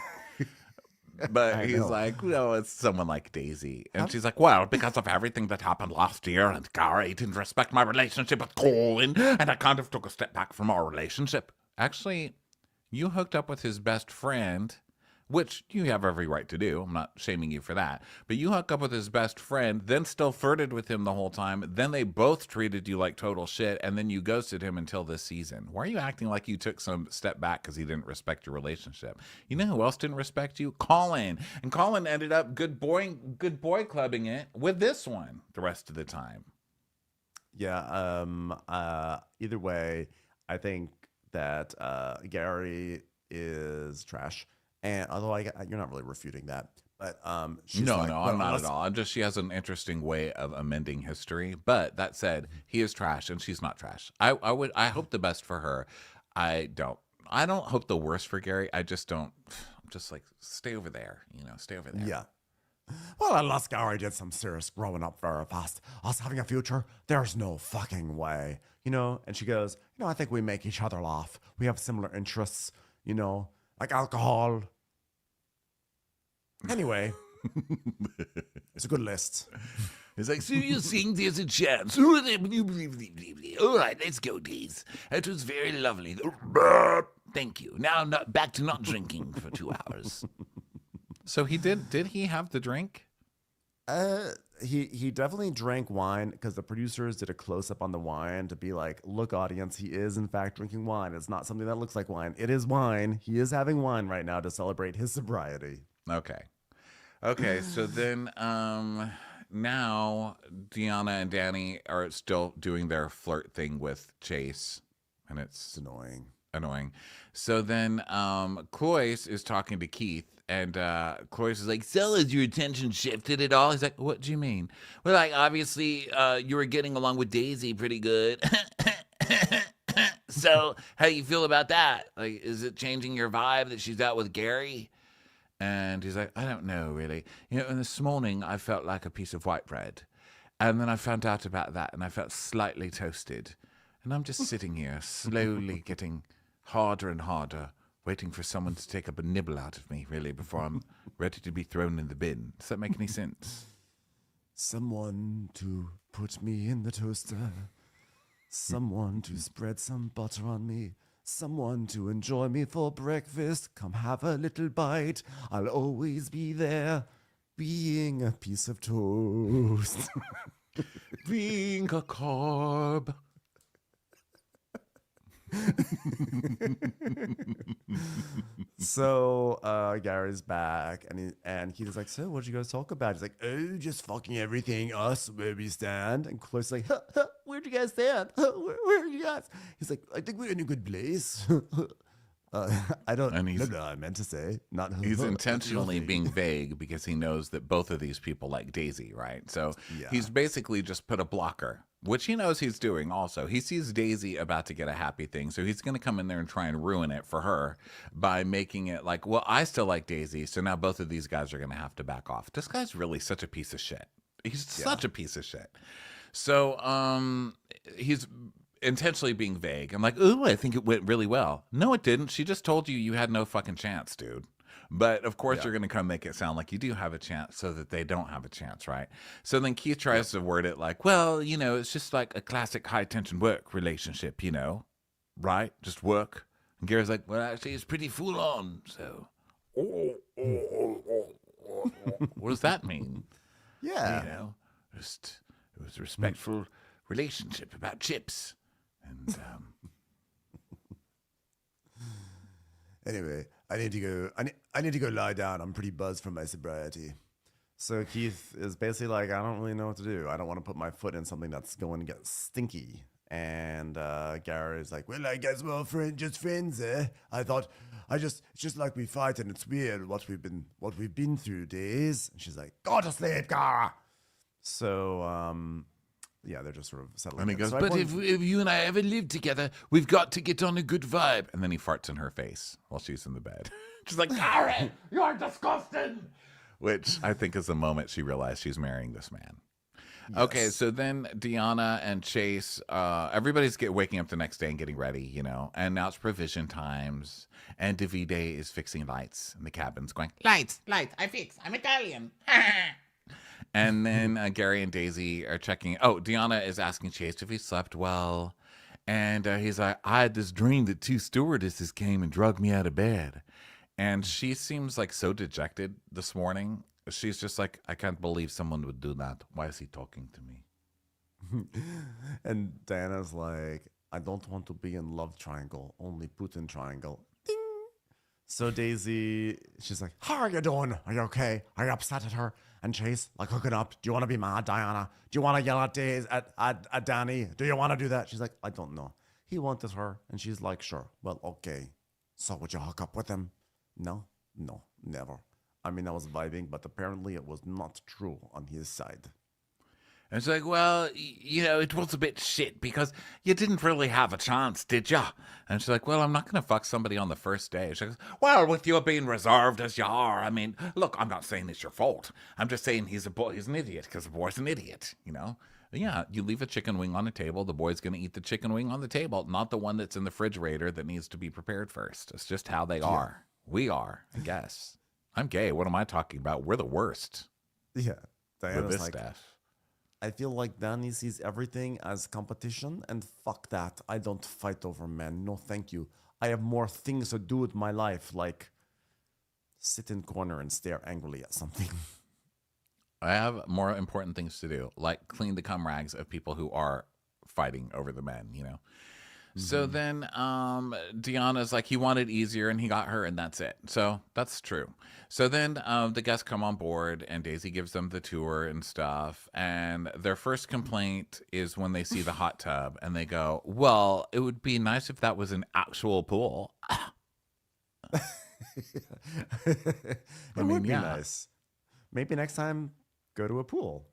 But he's like, no, it's someone like Daisy. And she's like, well, because of everything that happened last year, and Gary didn't respect my relationship with Colin, and I kind of took a step back from our relationship. Actually, you hooked up with his best friend, which you have every right to do. I'm not shaming you for that. But you hook up with his best friend, then still flirted with him the whole time. Then they both treated you like total shit, and then you ghosted him until this season. Why are you acting like you took some step back because he didn't respect your relationship? You know who else didn't respect you? Colin. And Colin ended up good boy clubbing it with this one the rest of the time. Yeah. Either way, I think that Gary is trash. And although you're not really refuting that, but she's no, like, no, I'm not at all. I'm just, she has an interesting way of amending history. But that said, he is trash and she's not trash. I hope the best for her. I don't hope the worst for Gary. I'm just like, stay over there, stay over there. Yeah. Well, unless Gary did some serious growing up very fast, us having a future, there's no fucking way, And she goes, I think we make each other laugh. We have similar interests, like alcohol. Anyway, it's a good list. It's like, so you think there's a chance? All right, let's go, Days. It was very lovely. Thank you. Now, back to not drinking for 2 hours. So he did he have the drink? He definitely drank wine because the producers did a close-up on the wine to be like, look, audience, he is in fact drinking wine. It's not something that looks like wine. It is wine. He is having wine right now to celebrate his sobriety. Okay, so then now Deanna and Danny are still doing their flirt thing with Chase, and it's annoying. So then Cloyce is talking to Keith, and Cloyce is like, so has your attention shifted at all? He's like, what do you mean? Well, like, obviously you were getting along with Daisy pretty good. So how do you feel about that? Like, is it changing your vibe that she's out with Gary? And he's like, I don't know, really. And this morning I felt like a piece of white bread. And then I found out about that, and I felt slightly toasted. And I'm just sitting here, slowly getting harder and harder, waiting for someone to take up a nibble out of me, really, before I'm ready to be thrown in the bin. Does that make any sense? Someone to put me in the toaster. Someone to spread some butter on me. Someone to enjoy me for breakfast. Come have a little bite. I'll always be there, being a piece of toast. Being a carb. So Gary's back, and he's like, so what'd you guys talk about? He's like, oh, just fucking everything, us, where we stand. And Chloe's like, where'd you guys stand? Where are you guys? He's like, I think we're in a good place. I don't know what I meant to say. Not He's intentionally being vague because he knows that both of these people like Daisy, right? So he's basically just put a blocker, which he knows he's doing also. He sees Daisy about to get a happy thing, so he's going to come in there and try and ruin it for her by making it like, well, I still like Daisy, so now both of these guys are going to have to back off. This guy's really such a piece of shit. He's such a piece of shit. So he's intentionally being vague. I'm like, ooh, I think it went really well. No, it didn't. She just told you had no fucking chance, dude. But of course you're going to come make it sound like you do have a chance so that they don't have a chance, right? So then Keith tries to word it like, well, it's just like a classic high tension work relationship, right? Just work. And Gary's like, well, actually it's pretty full on. So what does that mean? Yeah. Just it was a respectful relationship about chips. And anyway, I need to go lie down. I'm pretty buzzed from my sobriety. So Keith is basically like, I don't really know what to do. I don't want to put my foot in something that's going to get stinky. And Gary's like, well, I guess we're just friends, eh? I thought it's just like we fight, and it's weird what we've been through, Days. And she's like, go to sleep, Gara. So they're just sort of settling. And he goes, but if you and I ever live together, we've got to get on a good vibe. and then he farts in her face while she's in the bed. She's like, Gary, you're disgusting. Which I think is the moment she realized she's marrying this man. Okay, Yes. so then Deanna and Chase, everybody's waking up the next day and getting ready, you know, and now it's provision times, and Davide is fixing lights in the cabins, going Lights, lights, I fix. I'm Italian. And then Gary and Daisy are checking. Oh, Deanna is asking Chase if he slept well. And he's like, I had this dream that two stewardesses came and drugged me out of bed. And she seems like so dejected this morning. She's just like, I can't believe someone would do that. Why is he talking to me? And Diana's like, I don't want to be in love triangle, only Putin triangle. Ding. So Daisy, she's like, how are you doing? Are you okay? Are you upset at her? And Chase, like, hooking up. Do you want to be mad, Diana? Do you want to yell at at Danny? Do you want to do that? She's like, I don't know. He wanted her. And she's like, sure. Well, okay. So would you hook up with him? No, never. I mean, I was vibing, but apparently it was not true on his side. And it's like, well, you know, it was a bit shit because you didn't really have a chance, did ya? And she's like, well, I'm not going to fuck somebody on the first day. She goes, well, with you being reserved as you are, I mean, look, I'm not saying it's your fault. I'm just saying he's an idiot because the boy's an idiot, you know? Yeah, you leave a chicken wing on the table, the boy's going to eat the chicken wing on the table, not the one that's in the refrigerator that needs to be prepared first. It's just how they are. We are, I guess. I'm gay. What am I talking about? We're the worst. Yeah. With Diana's this like, stuff. I feel like Danny sees everything as competition, and fuck that. I don't fight over men. No, thank you. I have more things to do with my life, like sit in corner and stare angrily at something. I have more important things to do, like clean the cum rags of people who are fighting over the men, you know? So then Deanna's like, he wanted easier and he got her and that's it. So that's true. So then the guests come on board and Daisy gives them the tour and stuff. And their first complaint is when they see the hot tub and they go, well, it would be nice if that was an actual pool. It would be yeah. nice. Maybe next time, go to a pool.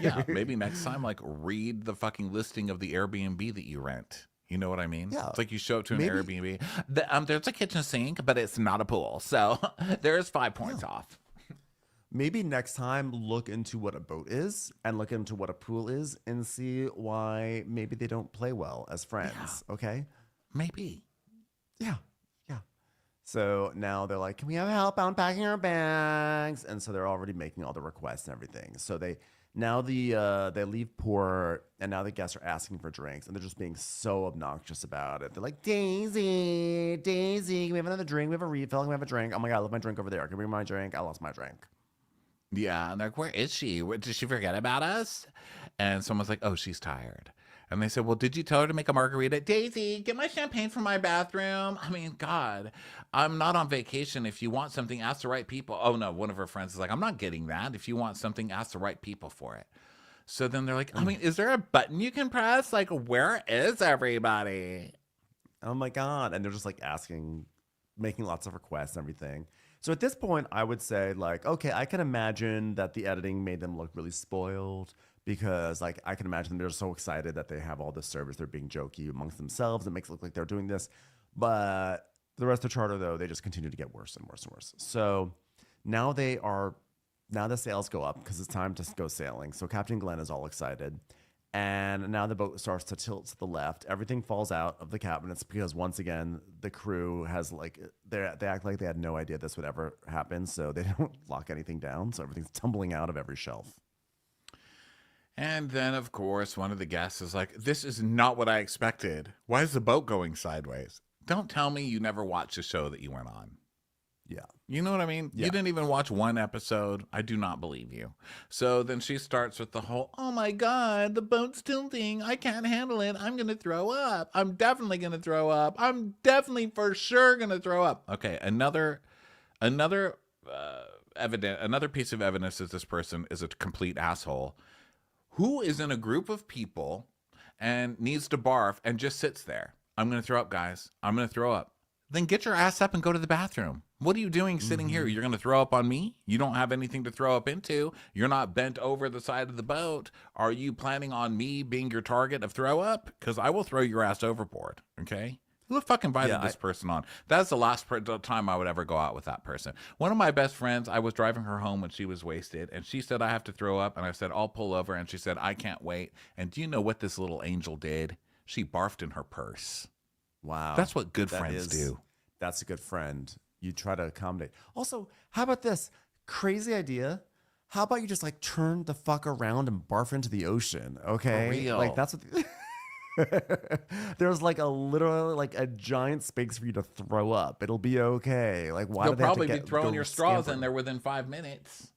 Yeah, maybe next time, like, read the fucking listing of the Airbnb that you rent. You know what I mean? Yeah. It's like you show up to an Maybe- Airbnb. There's a kitchen sink, but it's not a pool. So there's 5 points off. Maybe next time, look into what a boat is and look into what a pool is and see why maybe they don't play well as friends. Okay? Maybe. Yeah. So now they're like, can we have help unpacking our bags? And so they're already making all the requests and everything. So they leave port, and now the guests are asking for drinks, and they're just being so obnoxious about it. They're like, Daisy, can we have another drink? We have a refill. Can we have a drink? Oh my God, I left my drink over there. Can we bring my drink? I lost my drink. Yeah. And they're like, where is she? Did she forget about us? And someone's like, oh, she's tired. And they said, well, did you tell her to make a margarita? Daisy, get my champagne from my bathroom. I mean, God, I'm not on vacation. If you want something, ask the right people. Oh, no, one of her friends is like, I'm not getting that. If you want something, ask the right people for it. So then they're like, I mean, is there a button you can press? Like, where is everybody? Oh my God. And they're just like making lots of requests and everything. So at this point, I would say, like, okay, I can imagine that the editing made them look really spoiled. Because, like, I can imagine they're so excited that they have all this service. They're being jokey amongst themselves. It makes it look like they're doing this. But the rest of Charter, though, they just continue to get worse and worse and worse. So now the sails go up because it's time to go sailing. So Captain Glenn is all excited. And now the boat starts to tilt to the left. Everything falls out of the cabinets because, once again, the crew has, like, they act like they had no idea this would ever happen. So they don't lock anything down. So everything's tumbling out of every shelf. And then, of course, one of the guests is like, this is not what I expected. Why is the boat going sideways? Don't tell me you never watched a show that you went on. Yeah. You know what I mean? Yeah. You didn't even watch one episode. I do not believe you. So then she starts with the whole, oh my God, the boat's tilting. I can't handle it. I'm going to throw up. I'm definitely going to throw up. I'm definitely for sure going to throw up. Okay, another piece of evidence that this person is a complete asshole. Who is in a group of people and needs to barf and just sits there? I'm going to throw up, guys. I'm going to throw up. Then get your ass up and go to the bathroom. What are you doing sitting here? You're going to throw up on me? You don't have anything to throw up into. You're not bent over the side of the boat. Are you planning on me being your target of throw up? Because I will throw your ass overboard, okay? Who the fuck invited this person on? That's the last time I would ever go out with that person. One of my best friends, I was driving her home when she was wasted, and she said, I have to throw up. And I said, I'll pull over. And she said, I can't wait. And do you know what this little angel did? She barfed in her purse. Wow. That's what good friends do. That's a good friend. You try to accommodate. Also, how about this? Crazy idea. How about you just like turn the fuck around and barf into the ocean? Okay. For real. Like that's what there's like literally like a giant space for you to throw up. It'll be okay. Like why You'll do they have probably to be throwing your straws in there within 5 minutes.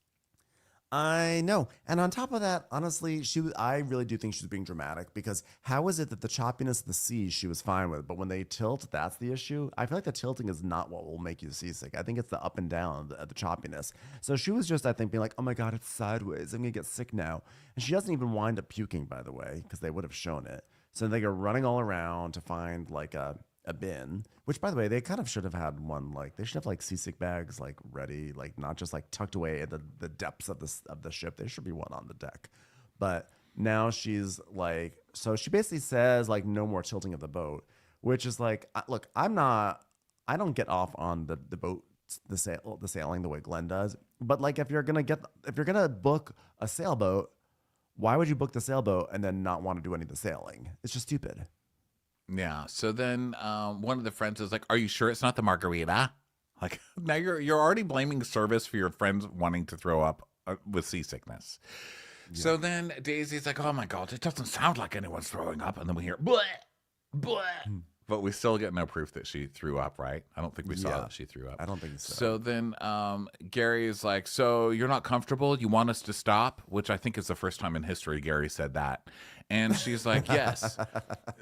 I know. And on top of that, honestly, I really do think she's being dramatic because how is it that the choppiness of the sea she was fine with, but when they tilt, that's the issue? I feel like the tilting is not what will make you seasick. I think it's the up and down, the choppiness. So she was just, I think, being like, oh my God, it's sideways. I'm going to get sick now. And she doesn't even wind up puking, by the way, because they would have shown it. So they go running all around to find like a bin, which by the way, they kind of should have had one, like they should have like seasick bags like ready, like not just like tucked away at the depths of the ship. There should be one on the deck. But now she's like, so she basically says like no more tilting of the boat, which is like, look, I don't get off on the boat, the sailing the way Glenn does. But like if you're gonna book a sailboat, why would you book the sailboat and then not want to do any of the sailing? It's just stupid. Yeah. So then one of the friends is like, are you sure it's not the margarita? Like now you're already blaming service for your friends wanting to throw up with seasickness. Yeah. So then Daisy's like, oh my God, it doesn't sound like anyone's throwing up. And then we hear, bleh, bleh. But we still get no proof that she threw up, right? I don't think we saw that she threw up. I don't think so. So then Gary is like, so you're not comfortable? You want us to stop? Which I think is the first time in history Gary said that. And she's like, yes.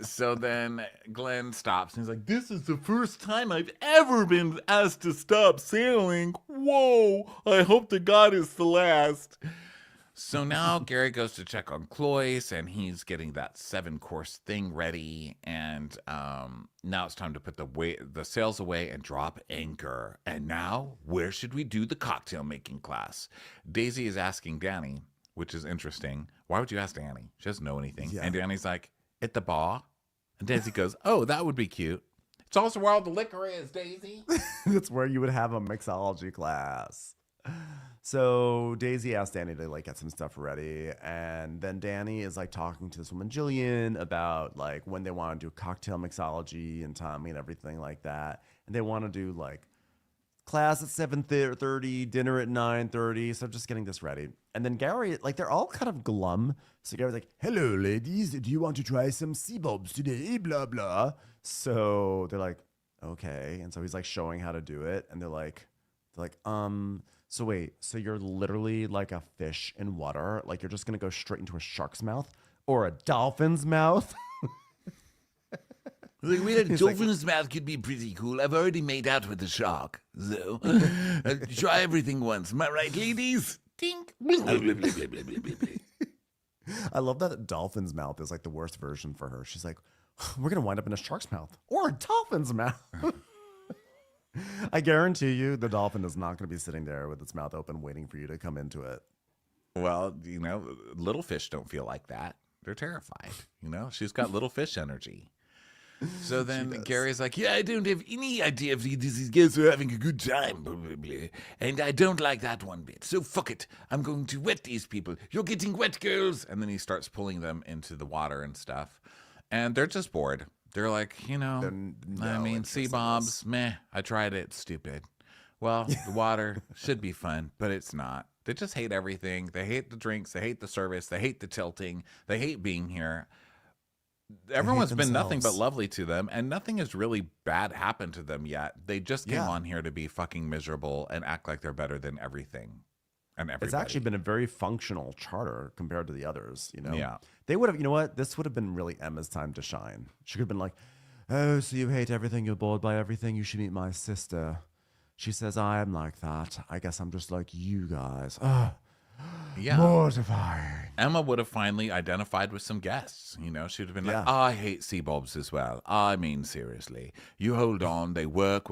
So then Glenn stops and he's like, this is the first time I've ever been asked to stop sailing. Whoa, I hope to God it's the last. So now Gary goes to check on Cloyce and he's getting that 7-course thing ready. And now it's time to put the sails away and drop anchor. And now, where should we do the cocktail making class? Daisy is asking Danny, which is interesting. Why would you ask Danny? She doesn't know anything. Yeah. And Danny's like, at the bar. And Daisy goes, oh, that would be cute. It's also where all the liquor is, Daisy. That's where you would have a mixology class. So Daisy asked Danny to like get some stuff ready, and then Danny is like talking to this woman Jillian about like when they want to do cocktail mixology and Tommy and everything like that, and they want to do like class at 7:30, dinner at 9:30. So just getting this ready, and then Gary, like they're all kind of glum. So Gary's like, "Hello, ladies, do you want to try some sea bulbs today?" Blah blah. So they're like, "Okay," and so he's like showing how to do it, and they're like, so wait, so you're literally like a fish in water? Like you're just going to go straight into a shark's mouth or a dolphin's mouth? Like, well, a dolphin's mouth could be pretty cool. I've already made out with a shark. So, try everything once. Am I right, ladies? Tink. I love that a dolphin's mouth is like the worst version for her. She's like, we're going to wind up in a shark's mouth or a dolphin's mouth. I guarantee you the dolphin is not going to be sitting there with its mouth open waiting for you to come into it. Well, you know, little fish don't feel like that. They're terrified. You know, she's got little fish energy. So then Gary's like, yeah, I don't have any idea if these guys are having a good time, probably. And I don't like that one bit. So fuck it. I'm going to wet these people. You're getting wet, girls. And then he starts pulling them into the water and stuff. And they're just bored. They're like, you know, sea bobs, meh. I tried it. It's stupid. Well, the water should be fun, but it's not. They just hate everything. They hate the drinks. They hate the service. They hate the tilting. They hate being here. Everyone's been nothing but lovely to them, and nothing has really bad happened to them yet. They just came on here to be fucking miserable and act like they're better than everything and everybody. It's actually been a very functional charter compared to the others, you know? Yeah. They would have, you know what? This would have been really Emma's time to shine. She could have been like, oh, so you hate everything, you're bored by everything, you should meet my sister. She says, I am like that. I guess I'm just like you guys. Yeah. Mortifying. Emma would have finally identified with some guests. You know, she'd have been like, I hate sea bulbs as well. I mean, seriously. You hold on. They work,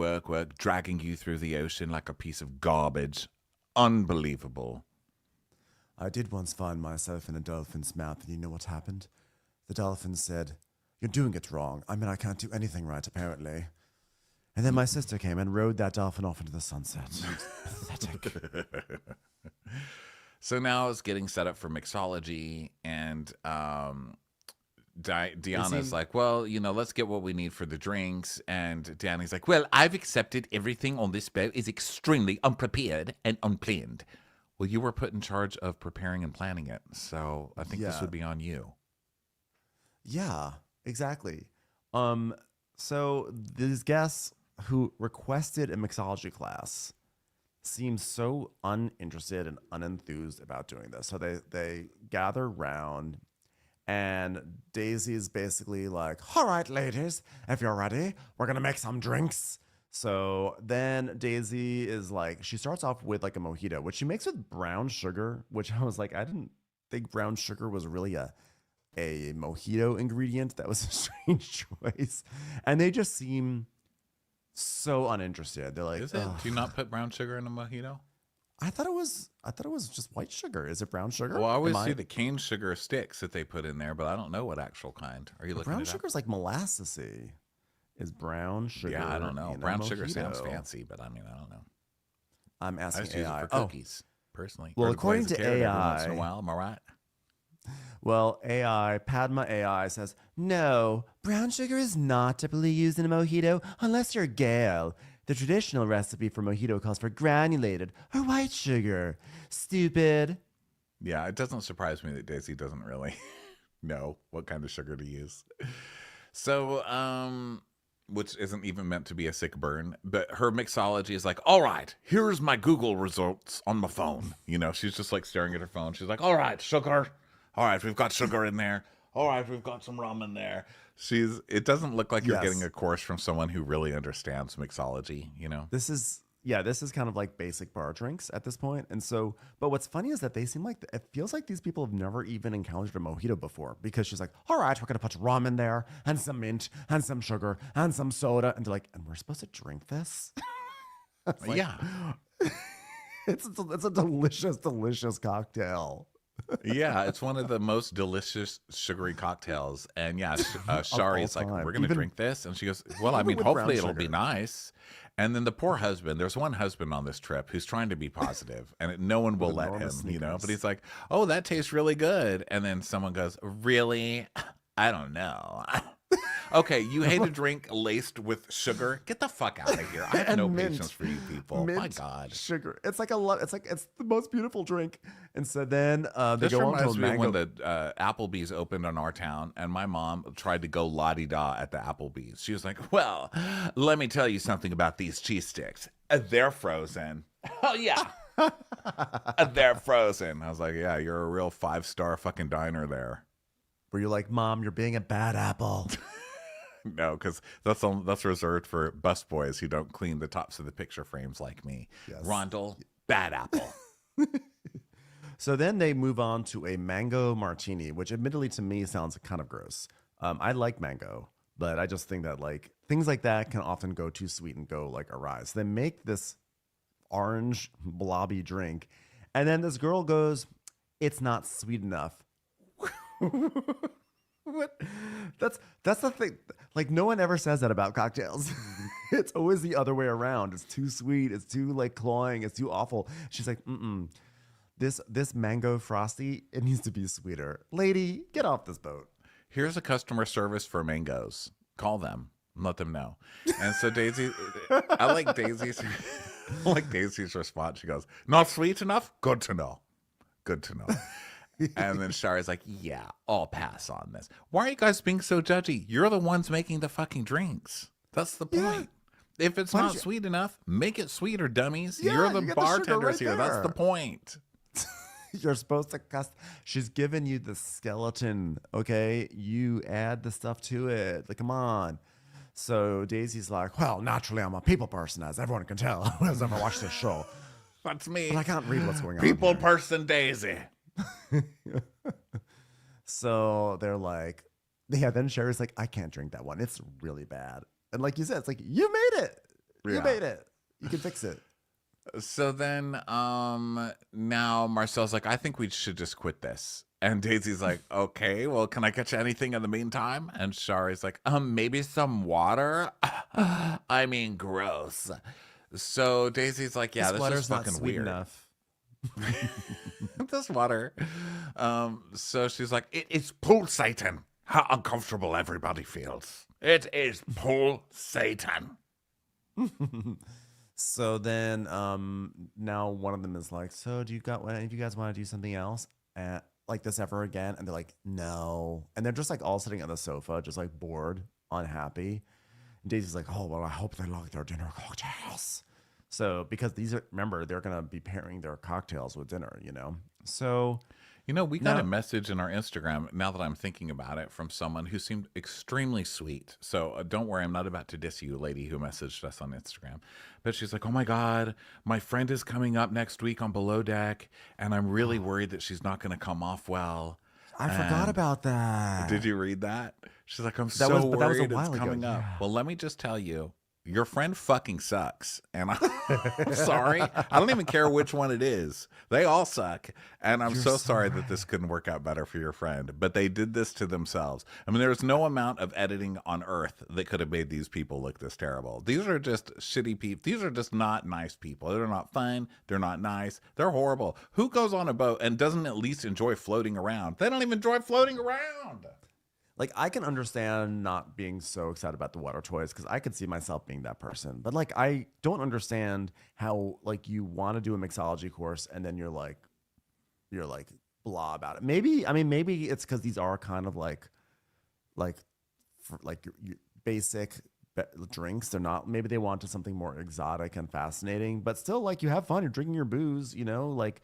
dragging you through the ocean like a piece of garbage. Unbelievable. I did once find myself in a dolphin's mouth, and you know what happened? The dolphin said, You're doing it wrong. I mean, I can't do anything right, apparently. And then my sister came and rode that dolphin off into the sunset. Pathetic. So now it's getting set up for mixology, and Deanna's like, well, let's get what we need for the drinks. And Danny's like, well, I've accepted everything on this boat is extremely unprepared and unplanned. Well, you were put in charge of preparing and planning it, so I think this would be on you. Yeah, exactly. So these guests who requested a mixology class seem so uninterested and unenthused about doing this. So they gather round, and Daisy's basically like, all right, ladies, if you're ready, we're going to make some drinks. So then Daisy is like, she starts off with like a mojito, which she makes with brown sugar, which I was like, I didn't think brown sugar was really a mojito ingredient. That was a strange choice. And they just seem so uninterested. They're like, is it? Do you not put brown sugar in a mojito? I thought it was just white sugar. Is it brown sugar? Well, I always see the cane sugar sticks that they put in there, but I don't know what actual kind. Are you looking brown it up? sugar is like molassesy. Is brown sugar? Yeah, I don't know. in a Brown sugar sounds mojito? fancy, but I mean, I don't know. I'm I asking just use it AI. for cookies, personally. Well, Or according blaze a to carrot every once in a AI while, am I right? Well, Padma AI says, no, brown sugar is not typically used in a mojito unless you're Gail. The traditional recipe for mojito calls for granulated or white sugar. Stupid. Yeah, it doesn't surprise me that Daisy doesn't really know what kind of sugar to use. So, which isn't even meant to be a sick burn, but her mixology is like, all right, here's my Google results on my phone. She's just like staring at her phone. She's like, all right, sugar. All right, we've got sugar in there. All right, we've got some rum in there. It doesn't look like you're getting a course from someone who really understands mixology, This is kind of like basic bar drinks at this point. And so, but what's funny is that they seem like, it feels like these people have never even encountered a mojito before, because she's like, all right, we're going to put rum in there and some mint and some sugar and some soda. And they're like, and we're supposed to drink this? Like, yeah. It's a delicious, delicious cocktail. Yeah, it's one of the most delicious sugary cocktails. And yeah, Shari's like, we're going to drink this. And she goes, well, I mean, hopefully it'll be nice. And then the poor husband, there's one husband on this trip who's trying to be positive, and no one will let him, but he's like, oh, that tastes really good. And then someone goes, really? I don't know. Okay, you hate a drink laced with sugar? Get the fuck out of here. I have no patience for you people. My God. Sugar. It's like it's the most beautiful drink. And so then they This go on to a reminds me of mango. when the Applebee's opened in our town, and my mom tried to go la-di-da at the Applebee's. She was like, well, let me tell you something about these cheese sticks. They're frozen. Oh, yeah. They're frozen. I was like, yeah, you're a real 5-star fucking diner there. Where you're like, Mom, you're being a bad apple. No, because that's reserved for busboys who don't clean the tops of the picture frames like me. Yes. Rondell, bad apple. So then they move on to a mango martini, which admittedly to me sounds kind of gross. I like mango, but I just think that like things like that can often go too sweet and go like awry. So they make this orange blobby drink, and then this girl goes, it's not sweet enough. What? That's the thing. Like, no one ever says that about cocktails. It's always the other way around. It's too sweet. It's too like cloying. It's too awful. She's like, This mango frosty, it needs to be sweeter. Lady, get off this boat. Here's a customer service for mangoes. Call them. Let them know. And so Daisy, I like Daisy's response. She goes, not sweet enough? Good to know. Good to know. And then Shari's like, yeah, I'll pass on this. Why are you guys being so judgy? You're the ones making the fucking drinks. That's the point. Yeah. If it's not sweet enough, make it sweeter, dummies. Yeah, You're the you bartenders here. Right That's the point. You're supposed to she's giving you the skeleton, okay? You add the stuff to it. Like, come on. So Daisy's like, well, naturally, I'm a people person, as everyone can tell who has ever watched this show. That's me. But I can't read what's going on. People person Daisy. So they're like, yeah, then Sherry's like, I can't drink that one. It's really bad. And like you said, it's like, you made it. You made it. You can fix it. So then now Marcel's like, I think we should just quit this. And Daisy's like, okay, well, can I get you anything in the meantime? And Shari's like, maybe some water? I mean, gross. So Daisy's like, yeah, this is water's not fucking sweet weird. enough. This water. So she's like, It's pulsating. How uncomfortable everybody feels. It is pulsating. So then, now one of them is like, so do you got any of you guys want to do something else like this ever again? And they're like, no. And they're just like all sitting on the sofa, just like bored, unhappy. And Daisy's like, oh, well, I hope they like their dinner cocktails. So because remember, they're going to be pairing their cocktails with dinner, you know? So, we got a message in our Instagram, now that I'm thinking about it, from someone who seemed extremely sweet. So don't worry, I'm not about to diss you, lady who messaged us on Instagram. But she's like, oh my God, my friend is coming up next week on Below Deck, and I'm really worried that she's not going to come off well. I forgot about that. Did you read that? She's like, I'm But that was worried a while it's ago, coming up. yeah. Well, let me just tell you, your friend fucking sucks. And I'm sorry. I don't even care which one it is. They all suck. And I'm so sorry that this couldn't work out better for your friend. But they did this to themselves. I mean, there's no amount of editing on earth that could have made these people look this terrible. These are just shitty people. These are just not nice people. They're not fun. They're not nice. They're horrible. Who goes on a boat and doesn't at least enjoy floating around? They don't even enjoy floating around. Like, I can understand not being so excited about the water toys because I could see myself being that person. But, like, I don't understand how, like, you want to do a mixology course and then you're like blah about it. Maybe it's because these are kind of like your basic drinks. They're not, maybe they wanted something more exotic and fascinating, but still, like, you have fun. You're drinking your booze, you know, like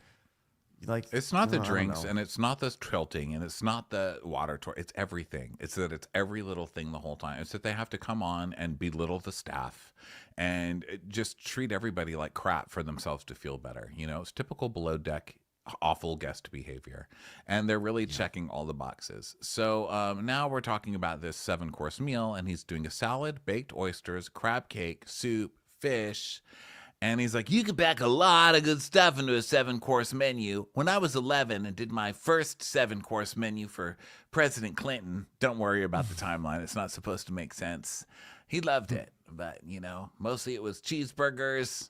it's not the drinks, and it's not the tilting, and it's not the water tour. It's everything. It's that it's every little thing the whole time. It's that they have to come on and belittle the staff and just treat everybody like crap for themselves to feel better. You know, it's typical Below Deck awful guest behavior, and they're really checking all the boxes. So now we're talking about this 7-course meal, and he's doing a salad, baked oysters, crab cake, soup, fish. And he's like, you can pack a lot of good stuff into a 7-course menu. When I was 11 and did my first 7-course menu for President Clinton, don't worry about the timeline. It's not supposed to make sense. He loved it. But, you know, mostly it was cheeseburgers,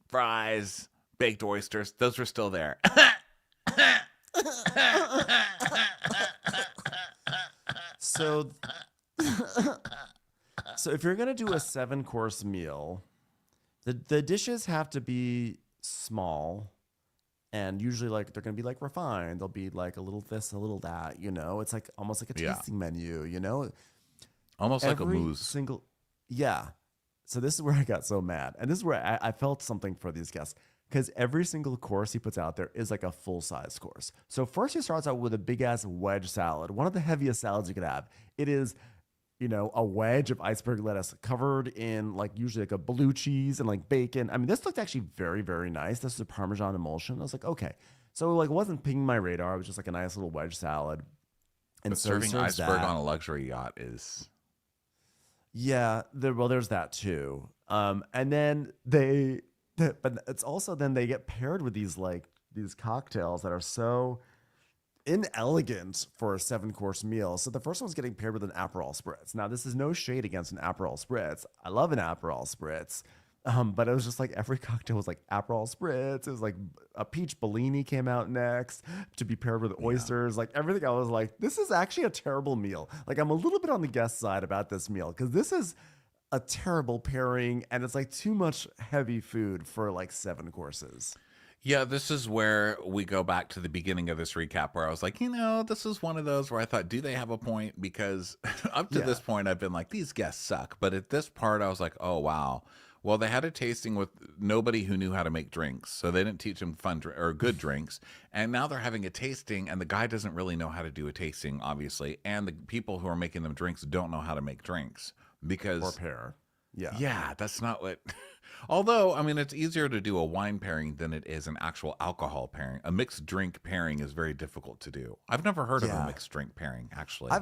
fries, baked oysters. Those were still there. So if you're going to do a 7-course meal, the dishes have to be small, and usually like they're gonna be like refined. They'll be like a little this, a little that. You know, it's like almost like a tasting menu. You know, almost like a mousse. So this is where I got so mad, and this is where I felt something for these guests because every single course he puts out there is like a full-size course. So first he starts out with a big ass wedge salad, one of the heaviest salads you could have. It is, you know, a wedge of iceberg lettuce covered in like usually like a blue cheese and like bacon. I mean, this looked actually very, very nice. This is a Parmesan emulsion. I was like, okay. So like it wasn't pinging my radar. It was just like a nice little wedge salad. And but so serving iceberg on a luxury yacht is... Yeah, there's that too. And then but it's also then they get paired with these cocktails that are so inelegant for a 7-course meal. So the first one's getting paired with an Aperol Spritz. Now, this is no shade against an Aperol Spritz. I love an Aperol Spritz. But it was just like every cocktail was like Aperol Spritz. It was like a peach Bellini came out next to be paired with oysters. Yeah. Like everything, I was like, this is actually a terrible meal. Like I'm a little bit on the guest side about this meal because this is a terrible pairing and it's like too much heavy food for like 7 courses. Yeah, this is where we go back to the beginning of this recap where I was like, you know, this is one of those where I thought, do they have a point? Because up to this point, I've been like, these guests suck. But at this part, I was like, oh, wow. Well, they had a tasting with nobody who knew how to make drinks. So they didn't teach them fun or good drinks. And now they're having a tasting and the guy doesn't really know how to do a tasting, obviously. And the people who are making them drinks don't know how to make drinks because... Or pair. Yeah. Yeah, that's not what... Although, I mean, it's easier to do a wine pairing than it is an actual alcohol pairing. A mixed drink pairing is very difficult to do. I've never heard of a mixed drink pairing, actually.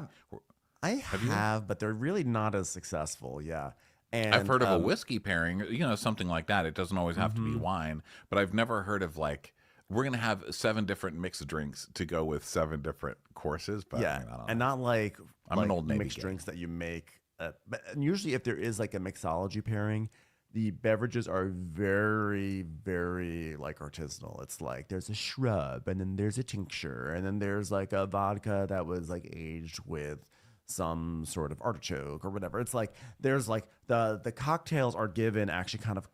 I have, but they're really not as successful. Yeah. And I've heard of a whiskey pairing, you know, something like that. It doesn't always have to be wine, but I've never heard of like we're gonna have 7 different mixed drinks to go with 7 different courses. But Yeah, I mean, I don't and know. not like I'm an old Navy mixed kid. drinks that you make. But and usually, if there is like a mixology pairing, the beverages are very, very like artisanal. It's like there's a shrub, and then there's a tincture, and then there's like a vodka that was like aged with some sort of artichoke or whatever. It's like there's like the cocktails are given actually kind of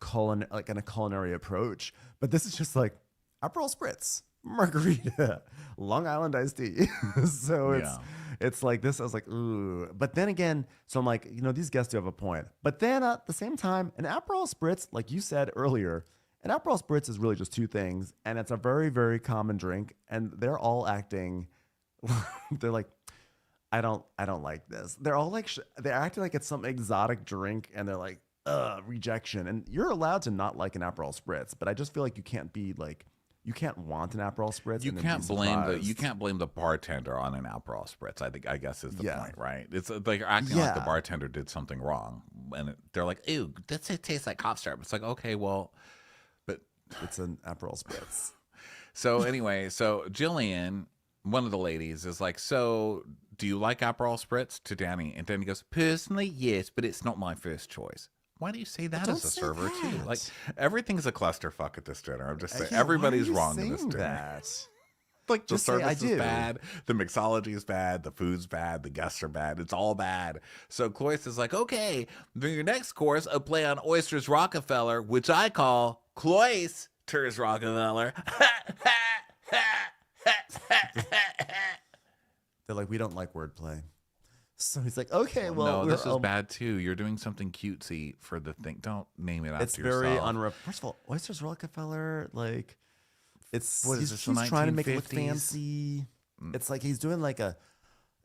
like in a culinary approach, but this is just like Aperol Spritz, margarita, Long Island iced tea. So it's like this. I was like, ooh. But then again, so I'm like, these guests do have a point. But then at the same time, an Aperol Spritz, like you said earlier, an Aperol Spritz is really just 2 things, and it's a very, very common drink, and they're all acting. They're like, I don't like this. They're all like, they're acting like it's some exotic drink, and they're like, rejection. And you're allowed to not like an Aperol Spritz, but I just feel like you can't be like, you can't want an Aperol Spritz. You can't blame the bartender on an Aperol Spritz. I guess is the point, right? It's like you're acting like the bartender did something wrong, and they're like, "Ew, it tastes like cough syrup." It's like, okay, well, but it's an Aperol Spritz. So anyway, so Jillian, one of the ladies, is like, "So, do you like Aperol Spritz?" to Danny, and Danny goes, "Personally, yes, but it's not my first choice." Why do you say that as a server too? Like everything's a clusterfuck at this dinner. I'm just saying everybody's wrong in this dinner. Like the service is bad, the mixology is bad, the food's bad, the guests are bad. It's all bad. So Cloyce is like, okay, for your next course, a play on Oysters Rockefeller, which I call Cloyce Ters Rockefeller. They're like, we don't like wordplay. So he's like, okay, well, no, this is bad too. You're doing something cutesy for the thing. Don't name it after yourself. It's very First of all, Oysters Rockefeller, like, it's what is he's this, trying to make it look 1950s? Fancy. It's like he's doing like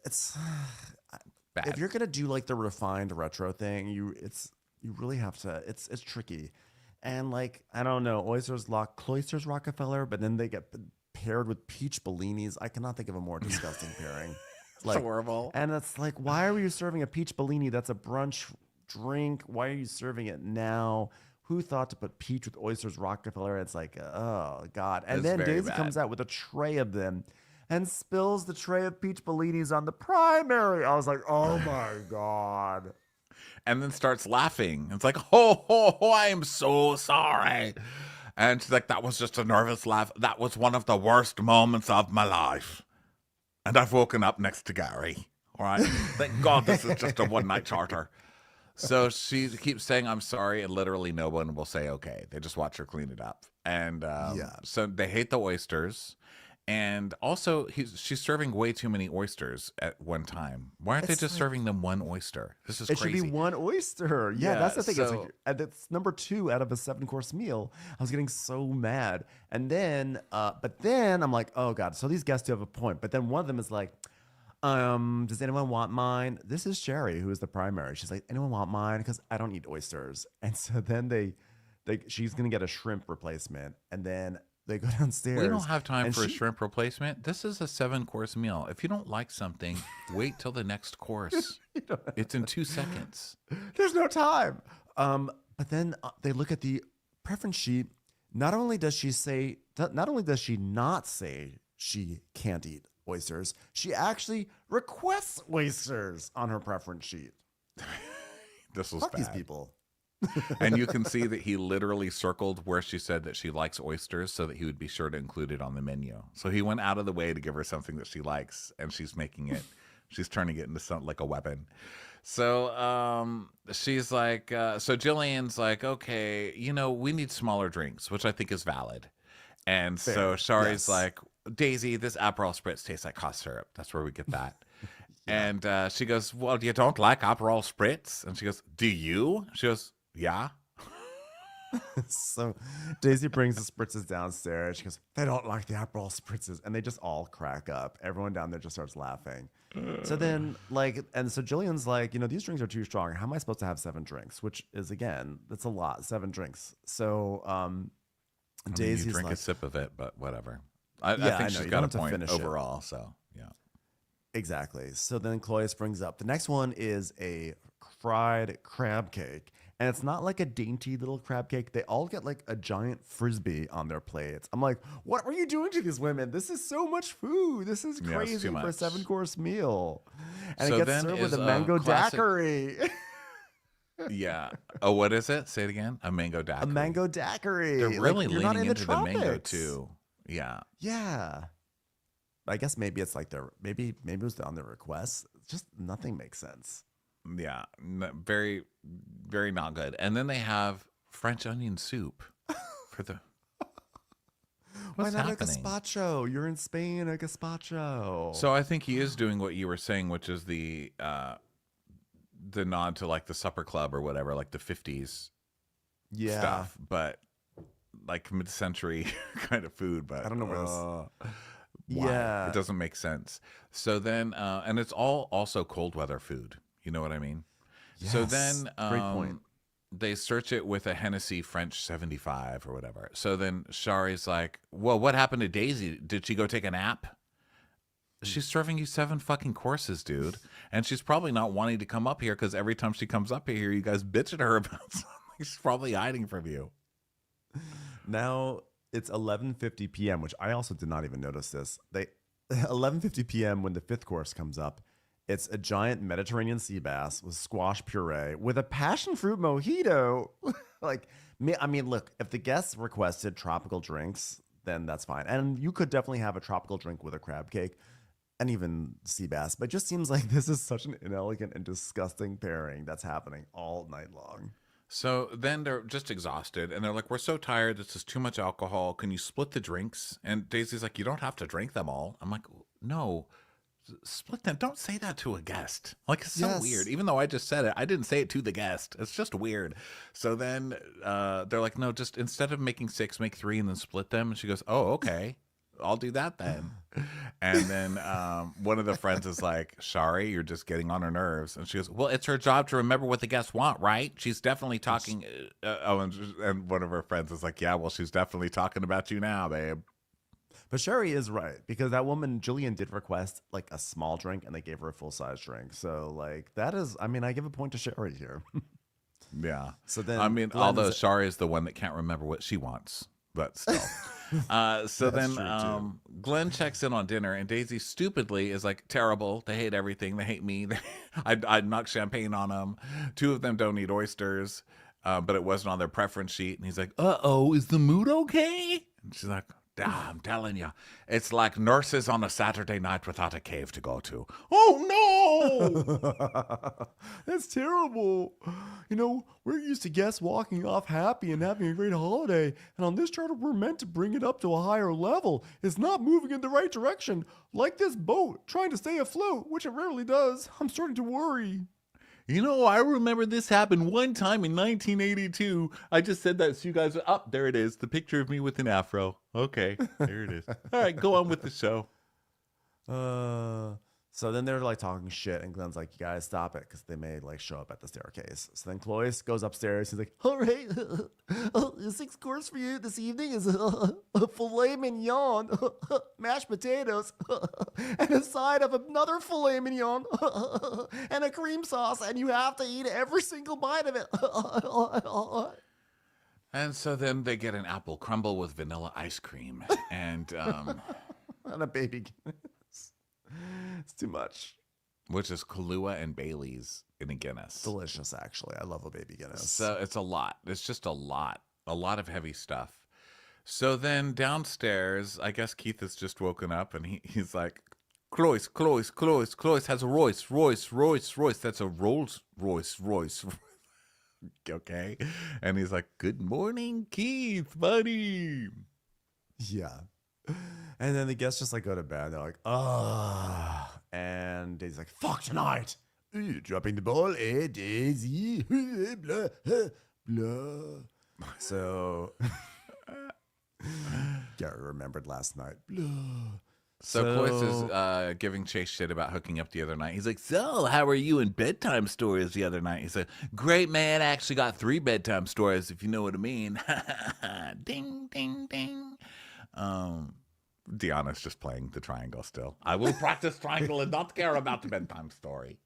it's Bad. if you're gonna do like the refined retro thing, you really have to. It's tricky, and like I don't know, Cloisters Rockefeller, but then they get paired with peach bellinis. I cannot think of a more disgusting pairing. It's horrible. And it's like, why are you serving a peach bellini? That's a brunch drink. Why are you serving it now? Who thought to put peach with Oysters Rockefeller? It's like, oh, God. And then Daisy comes out with a tray of them and spills the tray of peach bellinis on the primary. I was like, oh, my God. And then starts laughing. It's like, oh, I am so sorry. And she's like, that was just a nervous laugh. That was one of the worst moments of my life. And I've woken up next to Gary. All right. Thank God this is just a one-night charter. So she keeps saying, I'm sorry. And literally no one will say, okay. They just watch her clean it up. And so they hate the oysters. And also, she's serving way too many oysters at one time. Why aren't they just serving them one oyster? This is crazy. It should be one oyster. Yeah, that's the thing. It's number 2 out of a 7-course meal. I was getting so mad. And then, but then I'm like, oh God. So these guests do have a point. But then one of them is like, does anyone want mine? This is Sherry, who is the primary. She's like, anyone want mine? Because I don't eat oysters. And so then she's going to get a shrimp replacement. And then they go downstairs. We don't have time for a shrimp replacement. This is a 7-course meal. If you don't like something, wait till the next course. It's in 2 seconds. There's no time. But then they look at the preference sheet. Not only does she not say she can't eat oysters, she actually requests oysters on her preference sheet. This was Fuck bad. These people. And you can see that he literally circled where she said that she likes oysters so that he would be sure to include it on the menu. So he went out of the way to give her something that she likes, and she's turning it into something like a weapon. So she's like, so Jillian's like, okay, we need smaller drinks, which I think is valid. And Fair. So Shari's like, Daisy, this Aperol Spritz tastes like cough syrup. That's where we get that. And she goes, well, you don't like Aperol Spritz? And she goes, do you? She goes, yeah. So Daisy brings the spritzes downstairs. She goes, they don't like the Aperol Spritzes. And they just all crack up. Everyone down there just starts laughing. So then, so Jillian's like, these drinks are too strong. How am I supposed to have 7 drinks? Which is, again, that's a lot, 7 drinks. So Daisy's you drink like, a sip of it, but whatever. I think she's got a point overall. So, yeah. Exactly. So then Cloyce brings up the next one is a fried crab cake. And it's not like a dainty little crab cake. They all get like a giant frisbee on their plates. I'm like, what are you doing to these women? This is so much food. This is Yeah, it's crazy too for a much. 7-course meal. And So it gets then served is with a a mango classic- daiquiri. Yeah. Oh, what is it? Say it again. A mango daiquiri. A mango daiquiri. They're Like, really you're not leaning in into the mango tropics. too. Yeah. Yeah. I guess maybe it's like maybe it was on their request. Just nothing makes sense. Yeah. Very, very not good. And then they have French onion soup for the. What's Why not happening? a gazpacho? You're in Spain, a gazpacho. So I think he is doing what you were saying, which is the nod to like the supper club or whatever, like the 50s yeah. stuff, but like mid-century kind of food. But I don't know where why? Yeah. It doesn't make sense. So then, and it's all also cold weather food. You know what I mean? So Yes. then, Great point. they search it with a Hennessy French 75 or whatever. So then Shari's like, well, what happened to Daisy? Did she go take a nap? She's serving you 7 fucking courses, dude. And she's probably not wanting to come up here because every time she comes up here, you guys bitch at her about something. She's probably hiding from you. Now it's 11:50 p.m., which I also did not even notice this. 11:50 p.m. when the 5th course comes up. It's a giant Mediterranean sea bass with squash puree with a passion fruit mojito. I mean, look, if the guests requested tropical drinks, then that's fine. And you could definitely have a tropical drink with a crab cake and even sea bass. But it just seems like this is such an inelegant and disgusting pairing that's happening all night long. So then they're just exhausted and they're like, we're so tired. This is too much alcohol. Can you split the drinks? And Daisy's like, you don't have to drink them all. I'm like, no, split them. Don't say that to a guest. Like, it's so Yes. weird. Even though I just said it, I didn't say it to the guest. It's just weird. So then they're like, no, just instead of making 6, make 3 and then split them. And she goes, oh, okay. I'll do that then. And then one of the friends is like, Shari, you're just getting on her nerves. And she goes, well, it's her job to remember what the guests want, right? She's definitely talking. And one of her friends is like, yeah, well, she's definitely talking about you now, babe. But Sherry is right because that woman, Jillian, did request like a small drink and they gave her a full-size drink. So like that is, I mean, I give a point to Sherry here. Yeah. So then, I mean, Glenn although is- Shari is the one that can't remember what she wants, but still. So then true, too. Glenn checks in on dinner, and Daisy stupidly is like, terrible. They hate everything. They hate me. I'd knock champagne on them. 2 of them don't eat oysters, but it wasn't on their preference sheet. And he's like, uh-oh, is the mood okay? And she's like, I'm telling you, it's like nurses on a Saturday night without a cave to go to. Oh, no! That's terrible. You know, we're used to guests walking off happy and having a great holiday. And on this charter, we're meant to bring it up to a higher level. It's not moving in the right direction. Like this boat trying to stay afloat, which it rarely does. I'm starting to worry. You know, I remember this happened one time in 1982. I just said that so you guys, there it is. The picture of me with an afro. Okay, there it is. All right, go on with the show. So then they're like talking shit, and Glenn's like, "You guys stop it," because they may like show up at the staircase. So then Clois goes upstairs. He's like, "All right, the 6th course for you this evening is a filet mignon, mashed potatoes, and a side of another filet mignon, and a cream sauce, and you have to eat every single bite of it." And so then they get an apple crumble with vanilla ice cream, and And a baby Guinness. It's too much. which is Kahlua and Bailey's in a Guinness. Delicious, actually. I love a baby Guinness. So it's a lot. It's just a lot of heavy stuff. So then downstairs, I guess Keith has just woken up and he's like, Clois has a Royce. That's a Rolls Royce. Okay. And he's like, good morning, Keith, buddy. Yeah. And then the guests just like go to bed. They're like, ah. And Daisy's like, fuck tonight. Dropping the ball, Daisy? Blah, blah. So Gary remembered last night. Blah. So Clois is giving Chase shit about hooking up the other night. He's like, so how were you in bedtime stories the other night? He's like, great, man. I actually got 3 bedtime stories, if you know what I mean. Ding, ding, ding. Deanna's just playing the triangle still. I will practice triangle and not care about the bedtime story.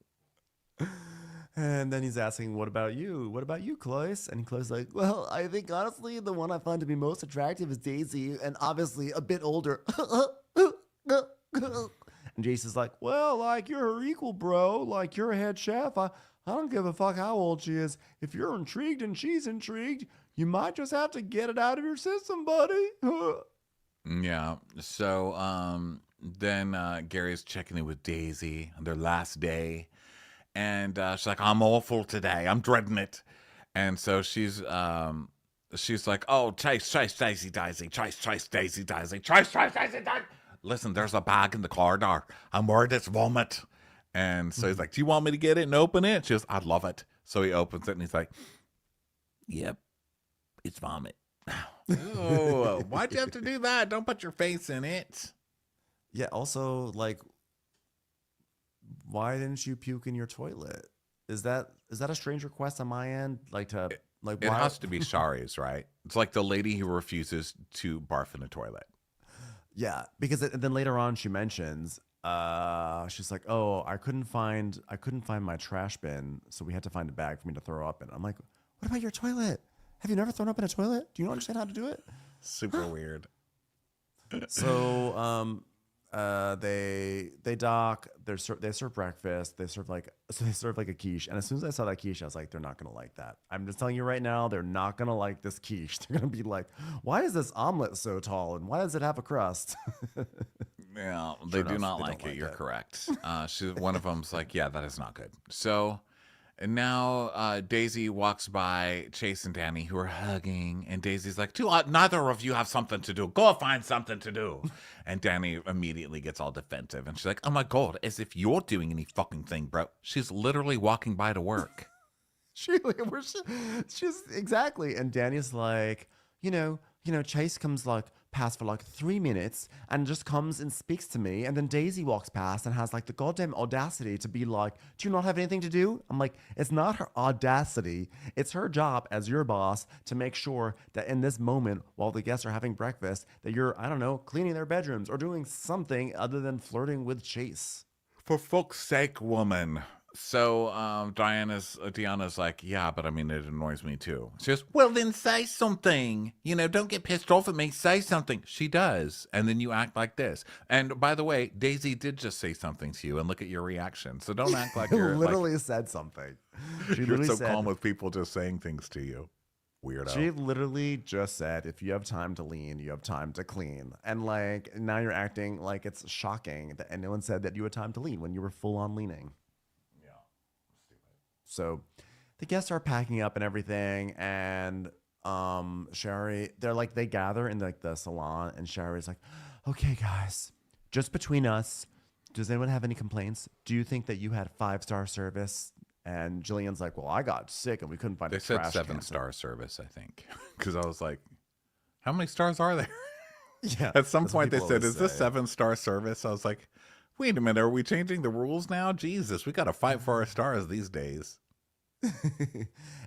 And then he's asking, what about you? What about you, Cloyce? And Cloyce's like, well, I think honestly, the one I find to be most attractive is Daisy, and obviously a bit older. And Jason's like, well, like, you're her equal, bro. Like, you're a head chef. I don't give a fuck how old she is. If you're intrigued and she's intrigued, you might just have to get it out of your system, buddy. Yeah. So then Gary's checking in with Daisy on their last day. And she's like, I'm awful today. I'm dreading it. And so she's like, oh, chase, Daisy, Daisy. Chase, Daisy, Daisy. Chase, Daisy, Daisy. Listen, there's a bag in the corridor. I'm worried it's vomit. And so he's like, do you want me to get it and open it? She goes, I'd love it. So he opens it and he's like, yep, it's vomit. Oh, why'd you have to do that? Don't put your face in it. Yeah, also, like, why didn't you puke in your toilet? Is that a strange request on my end? Like, It why? has to be Shari's, right? It's like the lady who refuses to barf in a toilet. Yeah, because then later on she mentions, she's like, oh, I couldn't find my trash bin, so we had to find a bag for me to throw up in. I'm like, what about your toilet? Have you never thrown up in a toilet? Do you not understand how to do it? Super weird. So, they dock. They serve breakfast. They serve like a quiche. And as soon as I saw that quiche, I was like, they're not gonna like that. I'm just telling you right now, they're not gonna like this quiche. They're gonna be like, why is this omelet so tall and why does it have a crust? Yeah, they do not like it. You're correct. One of them's like, yeah, that is not good. So. And now Daisy walks by Chase and Danny, who are hugging. And Daisy's like, neither of you have something to do. Go find something to do. And Danny immediately gets all defensive. And she's like, oh, my God, as if you're doing any fucking thing, bro. She's literally walking by to work. She's exactly. And Danny's like, you know, Chase comes like past for like 3 minutes and just comes and speaks to me. And then Daisy walks past and has like the goddamn audacity to be like, do you not have anything to do? I'm like, it's not her audacity. It's her job as your boss to make sure that in this moment, while the guests are having breakfast, that you're, I don't know, cleaning their bedrooms or doing something other than flirting with Chase. For fuck's sake, woman. So Deanna's like, yeah, but I mean, it annoys me too. She goes, well, then say something. Don't get pissed off at me. Say something. She does. And then you act like this. And by the way, Daisy did just say something to you, and look at your reaction. So don't act like you're literally said something. You're so calm with people just saying things to you. Weirdo. She literally just said, if you have time to lean, you have time to clean. And like, now you're acting like it's shocking that anyone said that you had time to lean when you were full on leaning. So the guests are packing up and everything, and Sherry, they gather in like the salon, and Sherry's like, okay, guys, just between us, does anyone have any complaints? Do you think that you had 5-star service? And Jillian's like, well, I got sick and we couldn't find a trash can. They said 7-star service, I think, because I was like, how many stars are there? Yeah. At some point they said, is this 7-star service? I was like, wait a minute, are we changing the rules now? Jesus, we got to fight for our stars these days.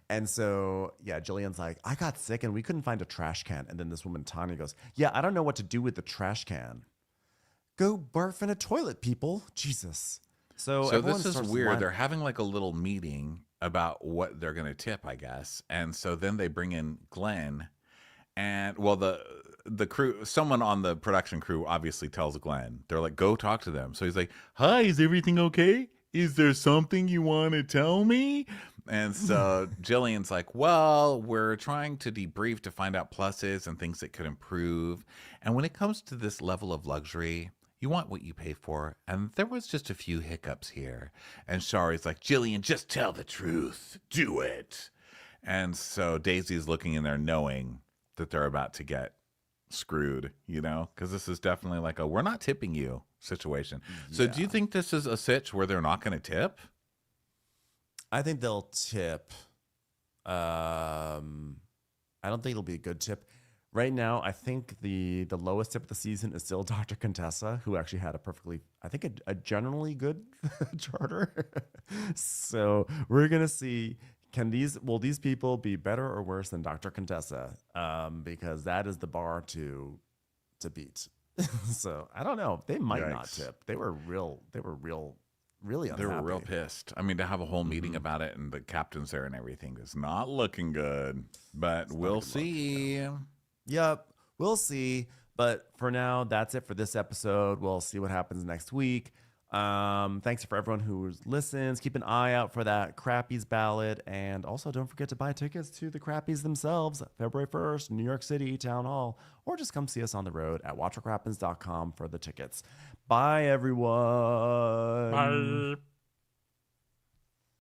And so, yeah, Jillian's like, I got sick and we couldn't find a trash can. And then this woman, Tanya, goes, yeah, I don't know what to do with the trash can. Go barf in a toilet, people. Jesus. So this is weird. They're having like a little meeting about what they're going to tip, I guess. And so then they bring in Glenn. And, well, the crew, someone on the production crew obviously tells Glenn. They're like, go talk to them. So he's like, hi, is everything okay? Is there something you want to tell me? And so Jillian's like, well, we're trying to debrief to find out pluses and things that could improve. And when it comes to this level of luxury, you want what you pay for. And there was just a few hiccups here. And Shari's like, Jillian, just tell the truth. Do it. And so Daisy's looking in there knowing that they're about to get screwed, because this is definitely like a we're not tipping you situation. Yeah. So do you think this is a sitch where they're not going to tip? I think they'll tip. I don't think it'll be a good tip. Right now, I think the lowest tip of the season is still Dr. Contessa, who actually had a generally good charter. So we're going to see, will these people be better or worse than Dr. Contessa? Because that is the bar to beat. So I don't know. They might not tip. They were real really They unhappy. were real pissed. I mean, to have a whole meeting about it and the captain's there and everything is not looking good. But we'll see. Yep, we'll see. But for now, that's it for this episode. We'll see what happens next week. Thanks for everyone who listens. Keep an eye out for that Crappies ballot. And also don't forget to buy tickets to the Crappies themselves, February 1st, New York City Town Hall. Or just come see us on the road at watchwhatcrappens.com for the tickets. Bye, everyone. Bye.